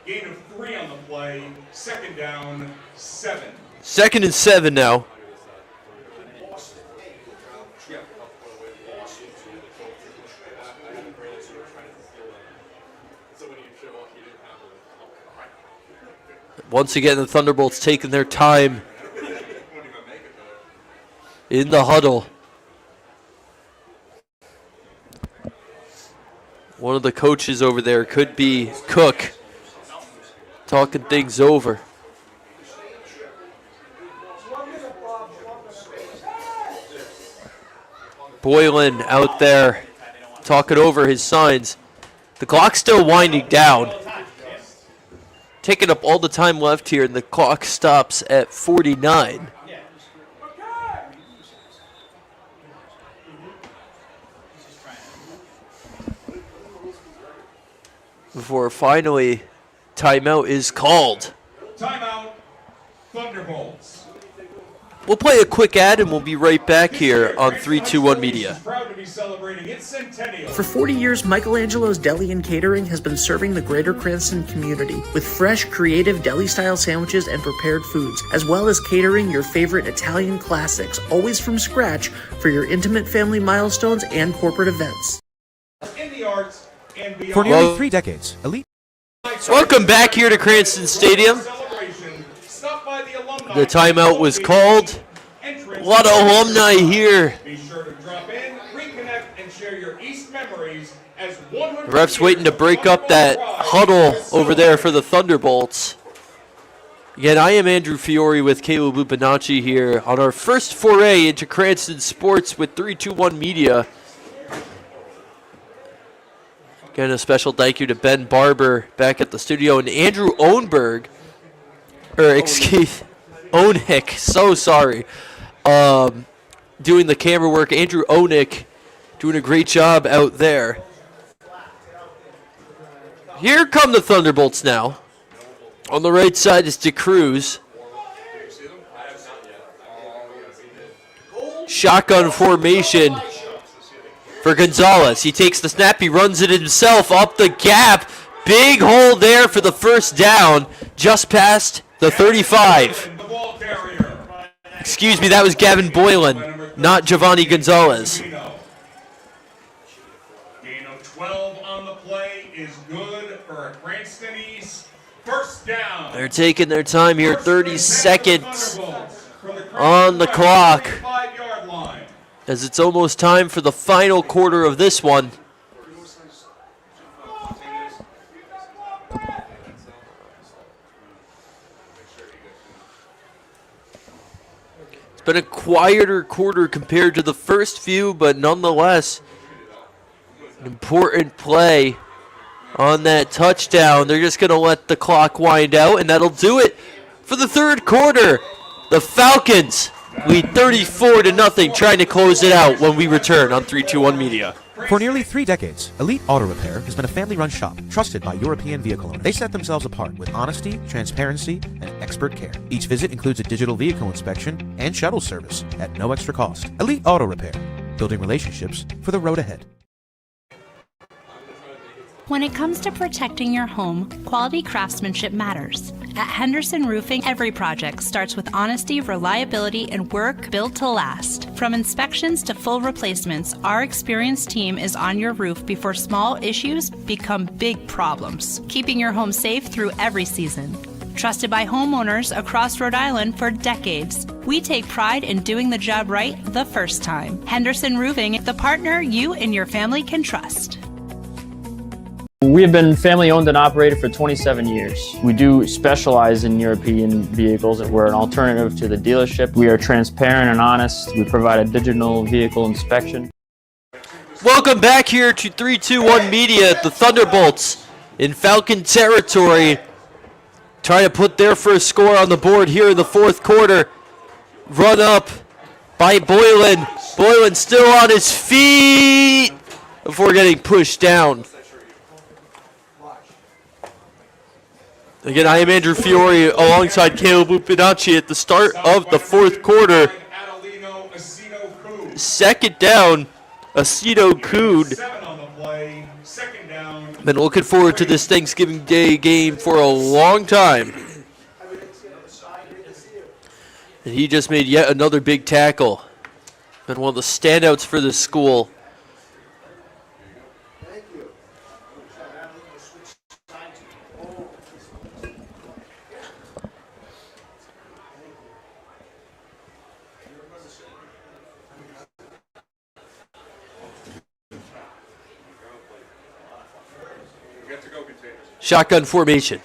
Gain of 3 on the play. Second down, 7. Second and 7 now. Once again, the Thunderbolts taking their time in the huddle. One of the coaches over there could be Cook, talking things over. Boylan out there talking over his signs. The clock's still winding down. Taking up all the time left here, and the clock stops at 49. Before finally, timeout is called. Timeout, Thunderbolts. We'll play a quick ad and we'll be right back here on 321 Media. Proud to be celebrating its centennial. For 40 years, Michelangelo's Deli and Catering has been serving the greater Cranston community with fresh, creative deli-style sandwiches and prepared foods, as well as catering your favorite Italian classics, always from scratch for your intimate family milestones and corporate events. In the arts and beyond. For nearly 3 decades, Elite. Welcome back here to Cranston Stadium. The timeout was called. A lot of alumni here. Be sure to drop in, reconnect, and share your East memories as 100. The ref's waiting to break up that huddle over there for the Thunderbolts. Again, I am Andrew Fiore with Caleb Lupinacci here on our first foray into Cranston sports with 321 Media. Again, a special thank you to Ben Barber back at the studio and Andrew Ohnberg, Onick, so sorry, doing the camera work. Andrew Onick doing a great job out there. Here come the Thunderbolts now. On the right side is DeCruz. Shotgun formation for Gonzalez. He takes the snap, he runs it himself up the gap. Big hole there for the first down, just past the 35. Excuse me, that was Gavin Boylan, not Giovanni Gonzalez. Gain of 12 on the play is good for Cranston East. First down. They're taking their time here, 30 seconds on the clock, 5-yard line. as it's almost time for the final quarter of this one. It's been a quieter quarter compared to the first few, but nonetheless, an important play on that touchdown. They're just going to let the clock wind out, and that'll do it for the third quarter. The Falcons lead 34-0, trying to close it out when we return on 321 Media. For nearly 3 decades, Elite Auto Repair has been a family-run shop trusted by European vehicle owners. They set themselves apart with honesty, transparency, and expert care. Each visit includes a digital vehicle inspection and shuttle service at no extra cost. Elite Auto Repair, building relationships for the road ahead. When it comes to protecting your home, quality craftsmanship matters. At Henderson Roofing, every project starts with honesty, reliability, and work built to last. From inspections to full replacements, our experienced team is on your roof before small issues become big problems, keeping your home safe through every season. Trusted by homeowners across Rhode Island for decades, we take pride in doing the job right the first time. Henderson Roofing, the partner you and your family can trust. We have been family owned and operated for 27 years. We do specialize in European vehicles. We're an alternative to the dealership. We are transparent and honest. We provide a digital vehicle inspection. Welcome back here to 321 Media at the Thunderbolts in Falcon territory. Trying to put their first score on the board here in the fourth quarter. Run up by Boylan. Boylan still on his feet before getting pushed down. Again, I am Andrew Fiore alongside Caleb Lupinacci at the start of the fourth quarter. Second down, Aceto Coon. Been looking forward to this Thanksgiving Day game for a long time. And he just made yet another big tackle. Been one of the standouts for this school. Shotgun formation.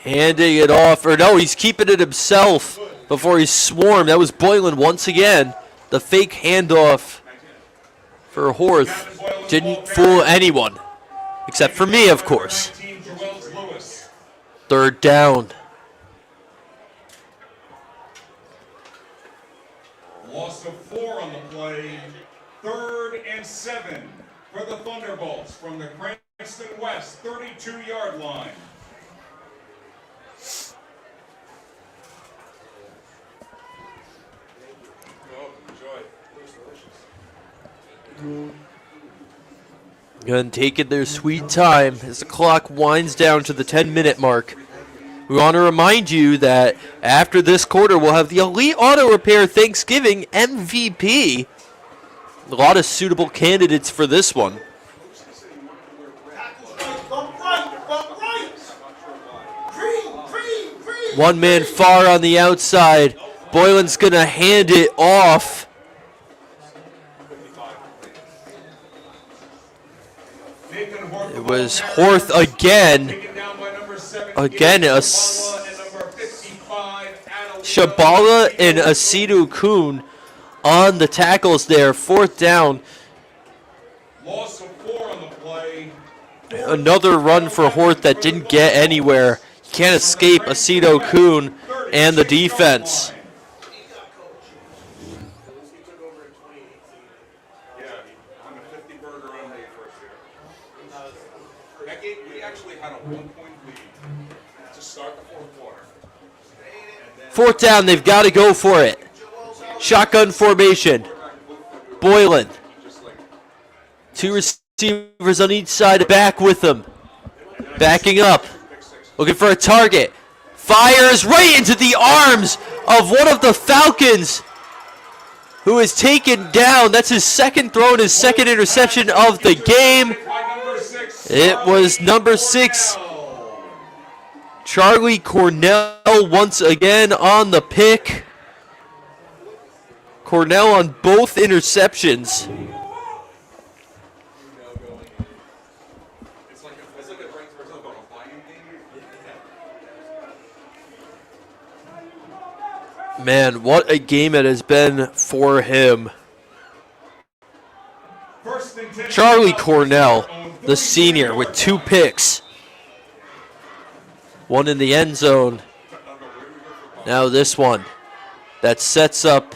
Handing it off, or no, he's keeping it himself before he's swarmed. That was Boylan once again. The fake handoff for Horth didn't fool anyone, except for me, of course. Third down. Loss of 4 on the play. 3rd and 7 for the Thunderbolts from the Cranston West 32-yard line. Again, taking their sweet time as the clock winds down to the 10-minute mark. We want to remind you that after this quarter, we'll have the Elite Auto Repair Thanksgiving MVP. A lot of suitable candidates for this one. One man far on the outside. Boylan's going to hand it off. It was Horth again. Again, Shabala and Aceto Coon on the tackles there. 4th down. Loss of 4 on the play. Another run for Horth that didn't get anywhere. You can't escape Aceto Coon and the defense. Fourth down, they've got to go for it. Shotgun formation. Boylan. 2 receivers on each side, back with them. Backing up. Looking for a target. Fires right into the arms of one of the Falcons, who is taken down. That's his second throw and his second interception of the game. It was number 6, Charlie Cornell, once again on the pick. Cornell on both interceptions. Man, what a game it has been for him. Charlie Cornell, the senior, with 2 picks. One in the end zone. Now this one that sets up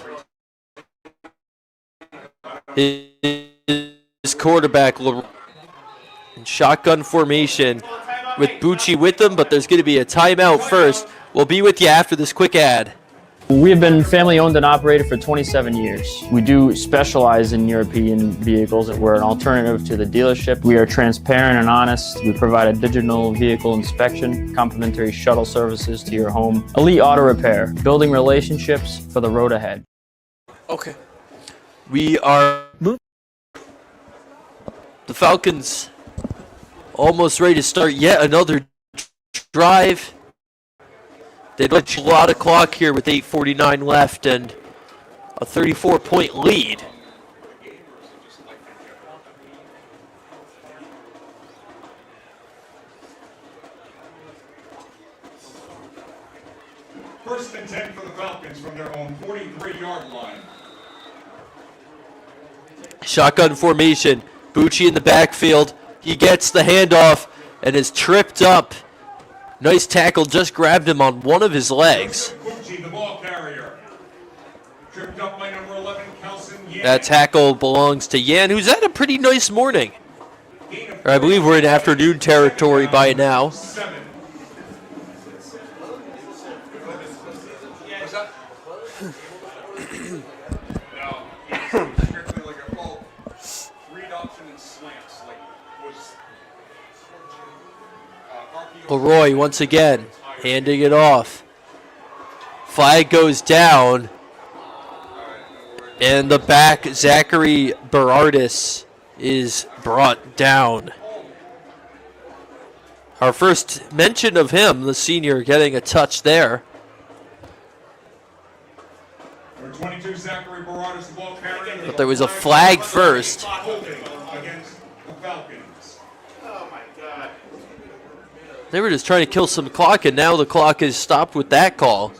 his quarterback in shotgun formation with Bucci with him, but there's going to be a timeout first. We'll be with you after this quick ad. We have been family owned and operated for 27 years. We do specialize in European vehicles. We're an alternative to the dealership. We are transparent and honest. We provide a digital vehicle inspection, complimentary shuttle services to your home. Elite Auto Repair, building relationships for the road ahead. Okay. We are the Falcons almost ready to start yet another drive. They don't have a lot of clock here with 8:49 left and a 34-point lead. First and 10 for the Falcons from their own 43-yard line. Shotgun formation. Bucci in the backfield. He gets the handoff and is tripped up. Nice tackle, just grabbed him on one of his legs. Bucci, the ball carrier. Tripped up by number 11, Kelson Yan. That tackle belongs to Yan, who's had a pretty nice morning. Or I believe we're in afternoon territory by now. Leroy once again handing it off. Flag goes down. And the back, Zachary Berardis, is brought down. Our first mention of him, the senior, getting a touch there. Number 22, Zachary Berardis, the ball carrier. But there was a flag first. Against the Falcons. They were just trying to kill some clock, and now the clock is stopped with that call.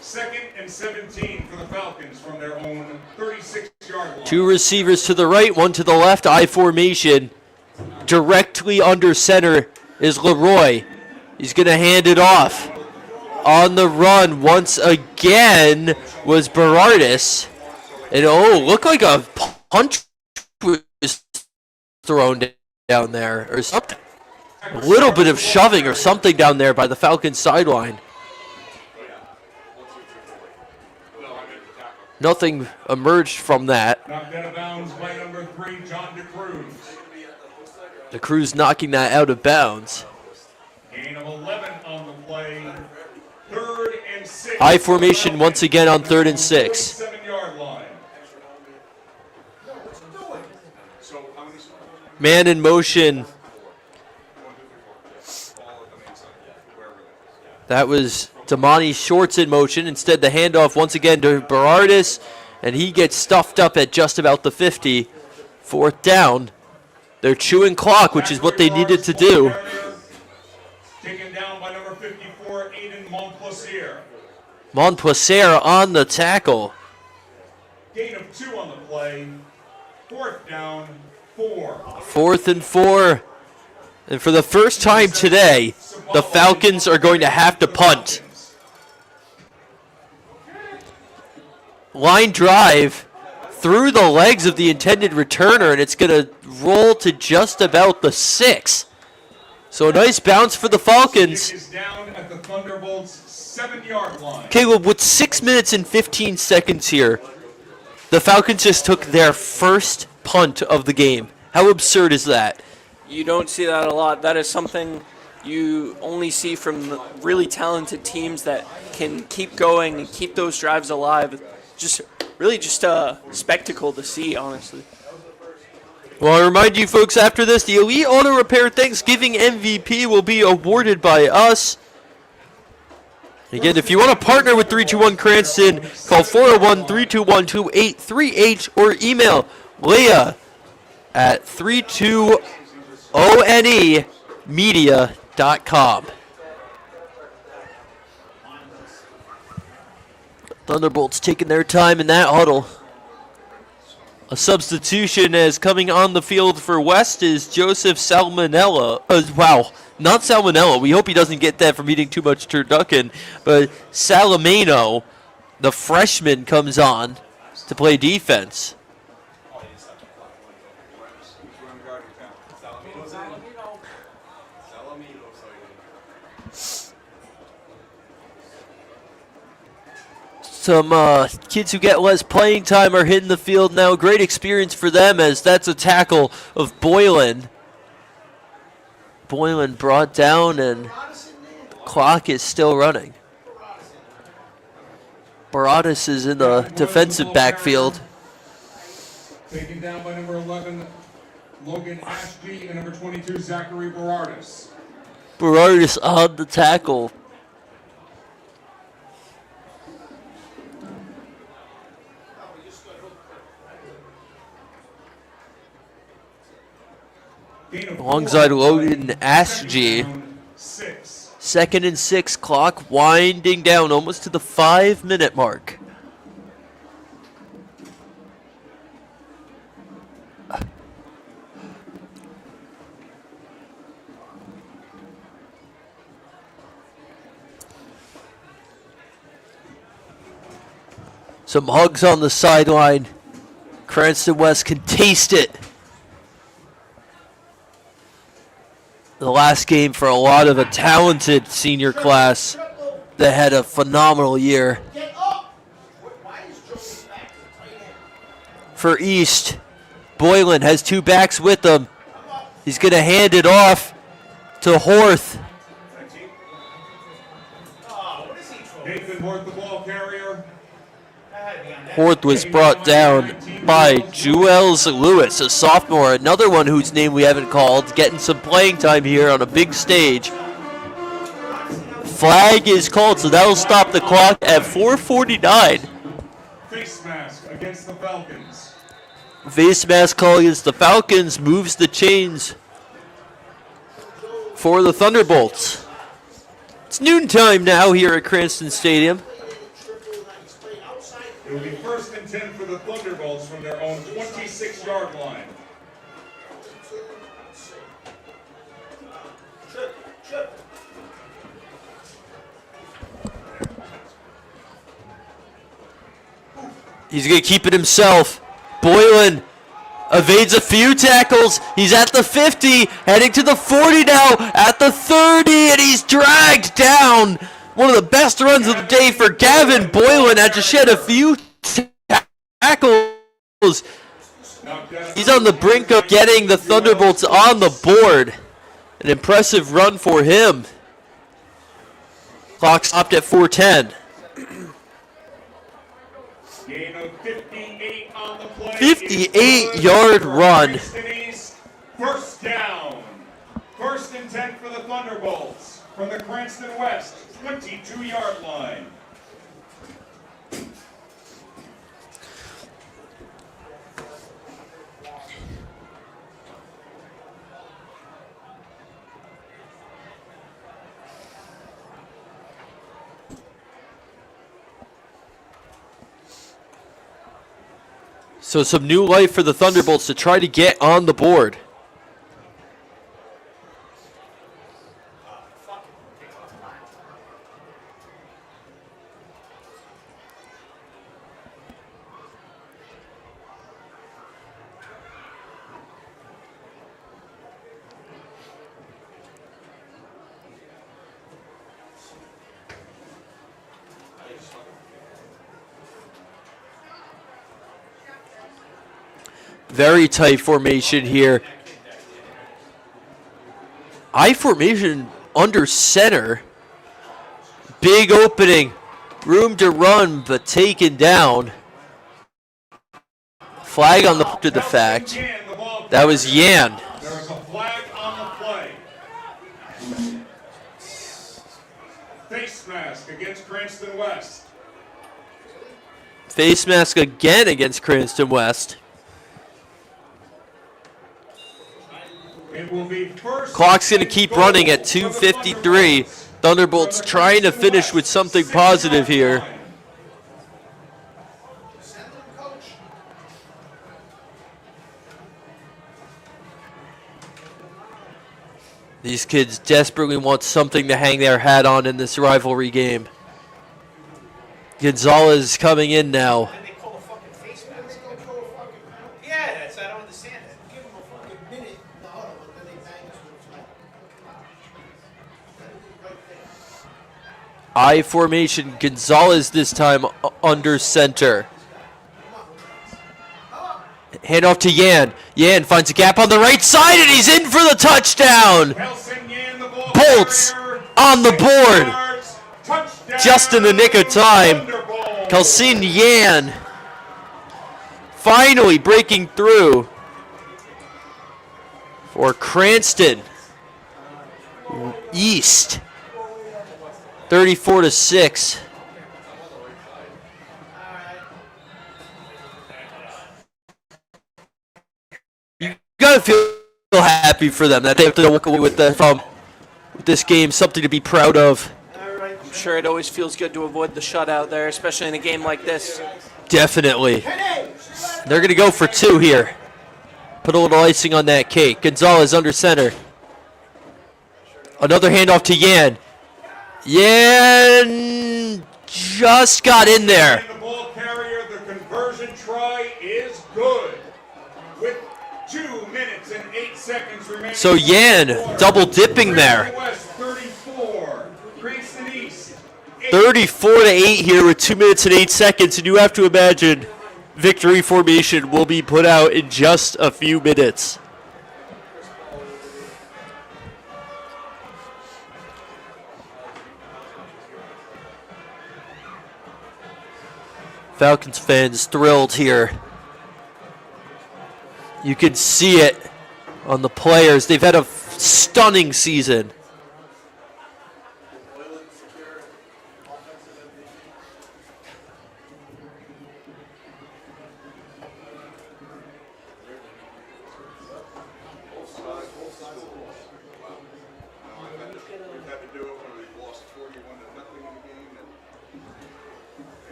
Second and 17 for the Falcons from their own 36-yard line. 2 receivers to the right, 1 to the left, I formation. Directly under center is Leroy. He's going to hand it off. On the run once again was Berardis. And looked like a punch was thrown down there or something. A little bit of shoving or something down there by the Falcons sideline. Nothing emerged from that. Knocked out of bounds by number 3, John DeCruz. DeCruz knocking that out of bounds. Gain of 11 on the play. 3rd and 6. High formation once again on 3rd and 6. 7-yard line. Man in motion. That was Damani Shorts in motion. Instead, the handoff once again to Berardis, and he gets stuffed up at just about the 50. 4th down. They're chewing clock, which is what they needed to do. Taken down by number 54, Aiden Montplaisir. Montplaisir on the tackle. Gain of 2 on the play. 4th down, 4. 4th and 4. And for the first time today, the Falcons are going to have to punt. Line drive through the legs of the intended returner, and it's going to roll to just about the 6. So a nice bounce for the Falcons. Is down at the Thunderbolts' 7-yard line. Caleb, with 6 minutes and 15 seconds here, the Falcons just took their first punt of the game. How absurd is that? You don't see that a lot. That is something you only see from the really talented teams that can keep going and keep those drives alive. Just a spectacle to see, honestly. Well, I remind you folks, after this, the Elite Auto Repair Thanksgiving MVP will be awarded by us. Again, if you want to partner with 321 Cranston, call 401-321-2838 or email Leah at 32onemedia.com. Thunderbolts taking their time in that huddle. A substitution as coming on the field for West is Joseph Salmonella. Wow, not Salmonella. We hope he doesn't get that from eating too much turducken. But Salameno, the freshman, comes on to play defense. Some kids who get less playing time are hitting the field now. Great experience for them, as that's a tackle of Boylan. Boylan brought down, and the clock is still running. Baradas is in the defensive backfield. Taken down by number 11, Logan Ashby, and number 22, Zachary Baradas. Baradas on the tackle. Alongside Logan Ashby. 2nd and 6, clock winding down almost to the 5-minute mark. Some hugs on the sideline. Cranston West can taste it. The last game for a lot of a talented senior class that had a phenomenal year. For East, Boylan has two backs with him. He's going to hand it off to Horth. Nathan Horth, the ball carrier. Horth was brought down by Juels Lewis, a sophomore, another one whose name we haven't called, getting some playing time here on a big stage. Flag is called, so that'll stop the clock at 4:49. Face mask against the Falcons. Face mask call against the Falcons moves the chains for the Thunderbolts. It's noontime now here at Cranston Stadium. It will be 1st and 10 for the Thunderbolts from their own 26-yard line. He's going to keep it himself. Boylan evades a few tackles. He's at the 50, heading to the 40 now, at the 30, and he's dragged down. One of the best runs of the day for Gavin Boylan had to shed a few tackles. He's on the brink of getting the Thunderbolts on the board. An impressive run for him. Clock stopped at 4:10. Gain of 58 on the play. 58-yard run. 1st down. 1st and 10 for the Thunderbolts from the Cranston West 22-yard line. So some new life for the Thunderbolts to try to get on the board. Very tight formation here. I formation under center. Big opening. Room to run, but taken down. Flag on the fact. That was Yan. There's a flag on the play. Face mask against Cranston West. Face mask again against Cranston West. It will be first. Clock's going to keep running at 2:53. Thunderbolts trying to finish with something positive here. These kids desperately want something to hang their hat on in this rivalry game. Gonzalez coming in now. Yeah, that's, I don't understand it. Give him a fucking minute. I formation. Gonzalez this time under center. Handoff to Yan. Yan finds a gap on the right side, and he's in for the touchdown. Bolts on the board. Just in the nick of time. Kelsin Yan finally breaking through for Cranston East. 34-6. You gotta feel happy for them that they have to walk away with from this game, something to be proud of. I'm sure it always feels good to avoid the shutout there, especially in a game like this. Definitely. They're gonna go for two here. Put a little icing on that cake. Gonzalez under center. Another handoff to Yan. Yan just got in there. The ball carrier, the conversion try is good. With 2 minutes and 8 seconds remaining. So Yan double dipping there. 34-8 here with 2 minutes and 8 seconds, and you have to imagine victory formation will be put out in just a few minutes. Falcons fans thrilled here. You can see it on the players. They've had a stunning season.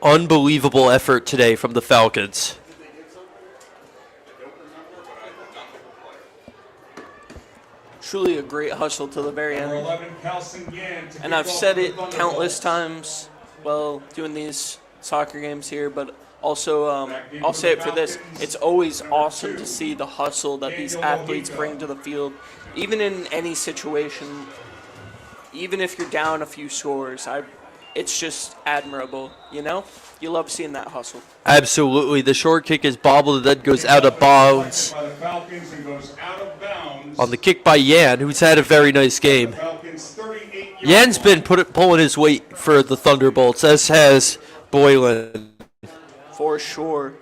Unbelievable effort today from the Falcons. Truly a great hustle to the very end. And I've said it countless times while doing these soccer games here, but also I'll say it for this. It's always awesome to see the hustle that these athletes bring to the field, even in any situation, even if you're down a few scores. It's just admirable, you know? You love seeing that hustle. Absolutely. The short kick is bobbled and then goes out of bounds. On the kick by Yan, who's had a very nice game. Yan's been pulling his weight for the Thunderbolts, as has Boylan. For sure.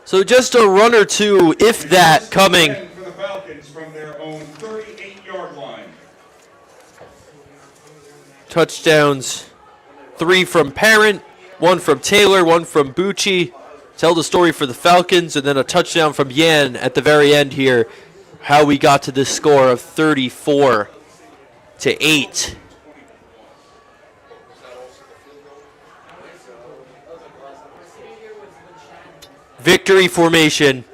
So just a run or two, if that, coming. For the Falcons from their own 38-yard line. Touchdowns, 3 from Parent, 1 from Taylor, 1 from Bucci. Tell the story for the Falcons, and then a touchdown from Yan at the very end here. How we got to this score of 34-8. Victory formation,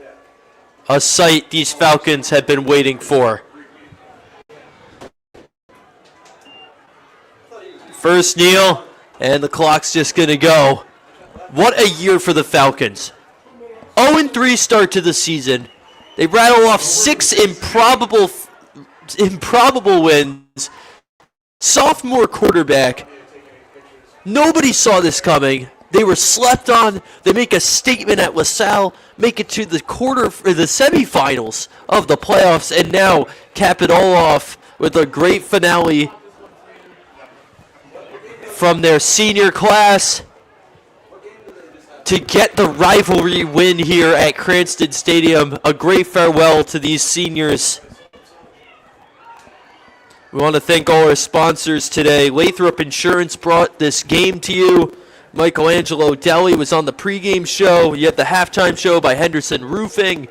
a sight these Falcons have been waiting for. First kneel, and the clock's just going to go. What a year for the Falcons. 0-3 start to the season. They rattle off 6 improbable wins. Sophomore quarterback Nobody saw this coming. They were slept on. They make a statement at LaSalle, make it to the semifinals of the playoffs, and now cap it all off with a great finale from their senior class to get the rivalry win here at Cranston Stadium. A great farewell to these seniors. We want to thank all our sponsors today. Lathrop Insurance brought this game to you. Michelangelo Deli was on the pregame show. You had the halftime show by Henderson Roofing.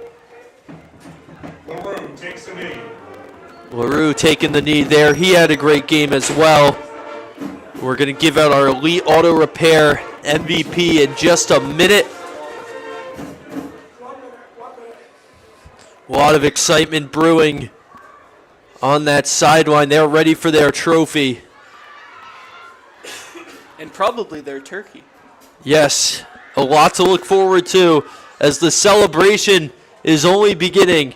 LaRue takes the knee. LaRue taking the knee there. He had a great game as well. We're going to give out our Elite Auto Repair MVP in just a minute. A lot of excitement brewing on that sideline. They're ready for their trophy. And probably their turkey. Yes, a lot to look forward to as the celebration is only beginning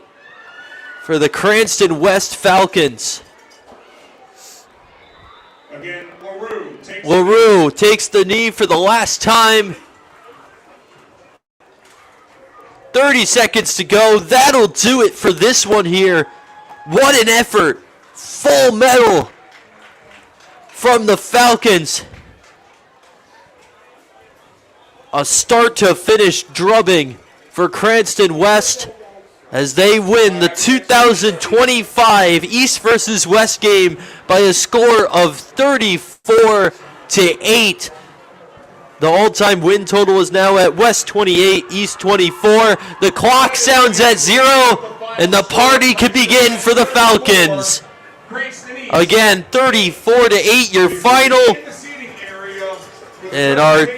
for the Cranston West Falcons. Again, LaRue takes the knee for the last time. 30 seconds to go. That'll do it for this one here. What an effort. Full medal from the Falcons. A start to finish drubbing for Cranston West as they win the 2025 East versus West game by a score of 34-8. The all-time win total is now at West 28, East 24. The clock sounds at 0, and the party can begin for the Falcons. Again, 34-8, your final. And our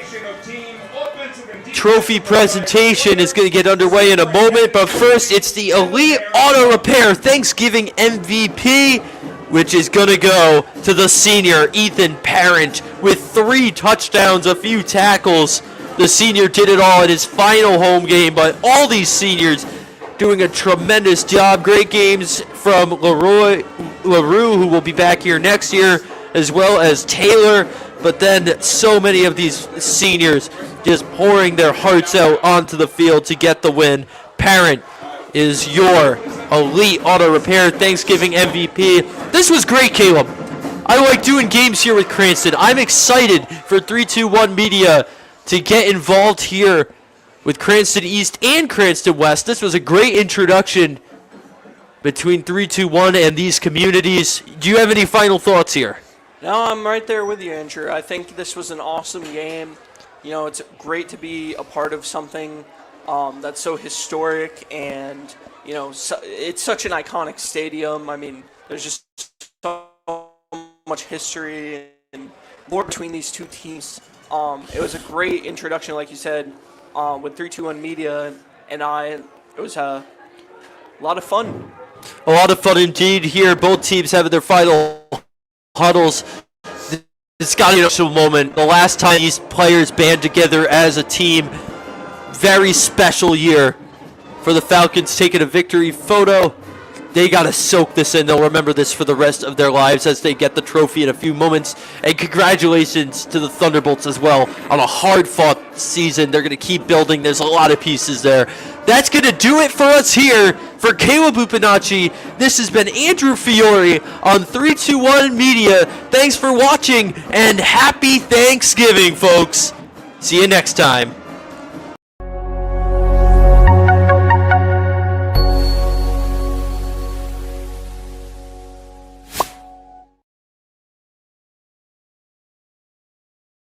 trophy presentation is going to get underway in a moment, but first it's the Elite Auto Repair Thanksgiving MVP, which is going to go to the senior Ethan Parent with 3 touchdowns, a few tackles. The senior did it all in his final home game, but all these seniors doing a tremendous job. Great games from LaRue, who will be back here next year, as well as Taylor. But then so many of these seniors just pouring their hearts out onto the field to get the win. Parent is your Elite Auto Repair Thanksgiving MVP. This was great, Caleb. I like doing games here with Cranston. I'm excited for 321 Media to get involved here with Cranston East and Cranston West. This was a great introduction between 321 and these communities. Do you have any final thoughts here? No, I'm right there with you, Andrew. I think this was an awesome game. You know, it's great to be a part of something that's so historic, and, you know, it's such an iconic stadium. I mean, there's just so much history and more between these two teams. It was a great introduction, like you said, with 321 Media and I. It was a lot of fun. A lot of fun indeed here. Both teams having their final huddles. It's got to be a special moment. The last time these players band together as a team. Very special year for the Falcons, taking a victory photo. They got to soak this in. They'll remember this for the rest of their lives as they get the trophy in a few moments. And congratulations to the Thunderbolts as well on a hard-fought season. They're going to keep building. There's a lot of pieces there. That's going to do it for us here. For Caleb Upinachi, this has been Andrew Fiore on 321 Media. Thanks for watching, and happy Thanksgiving, folks. See you next time.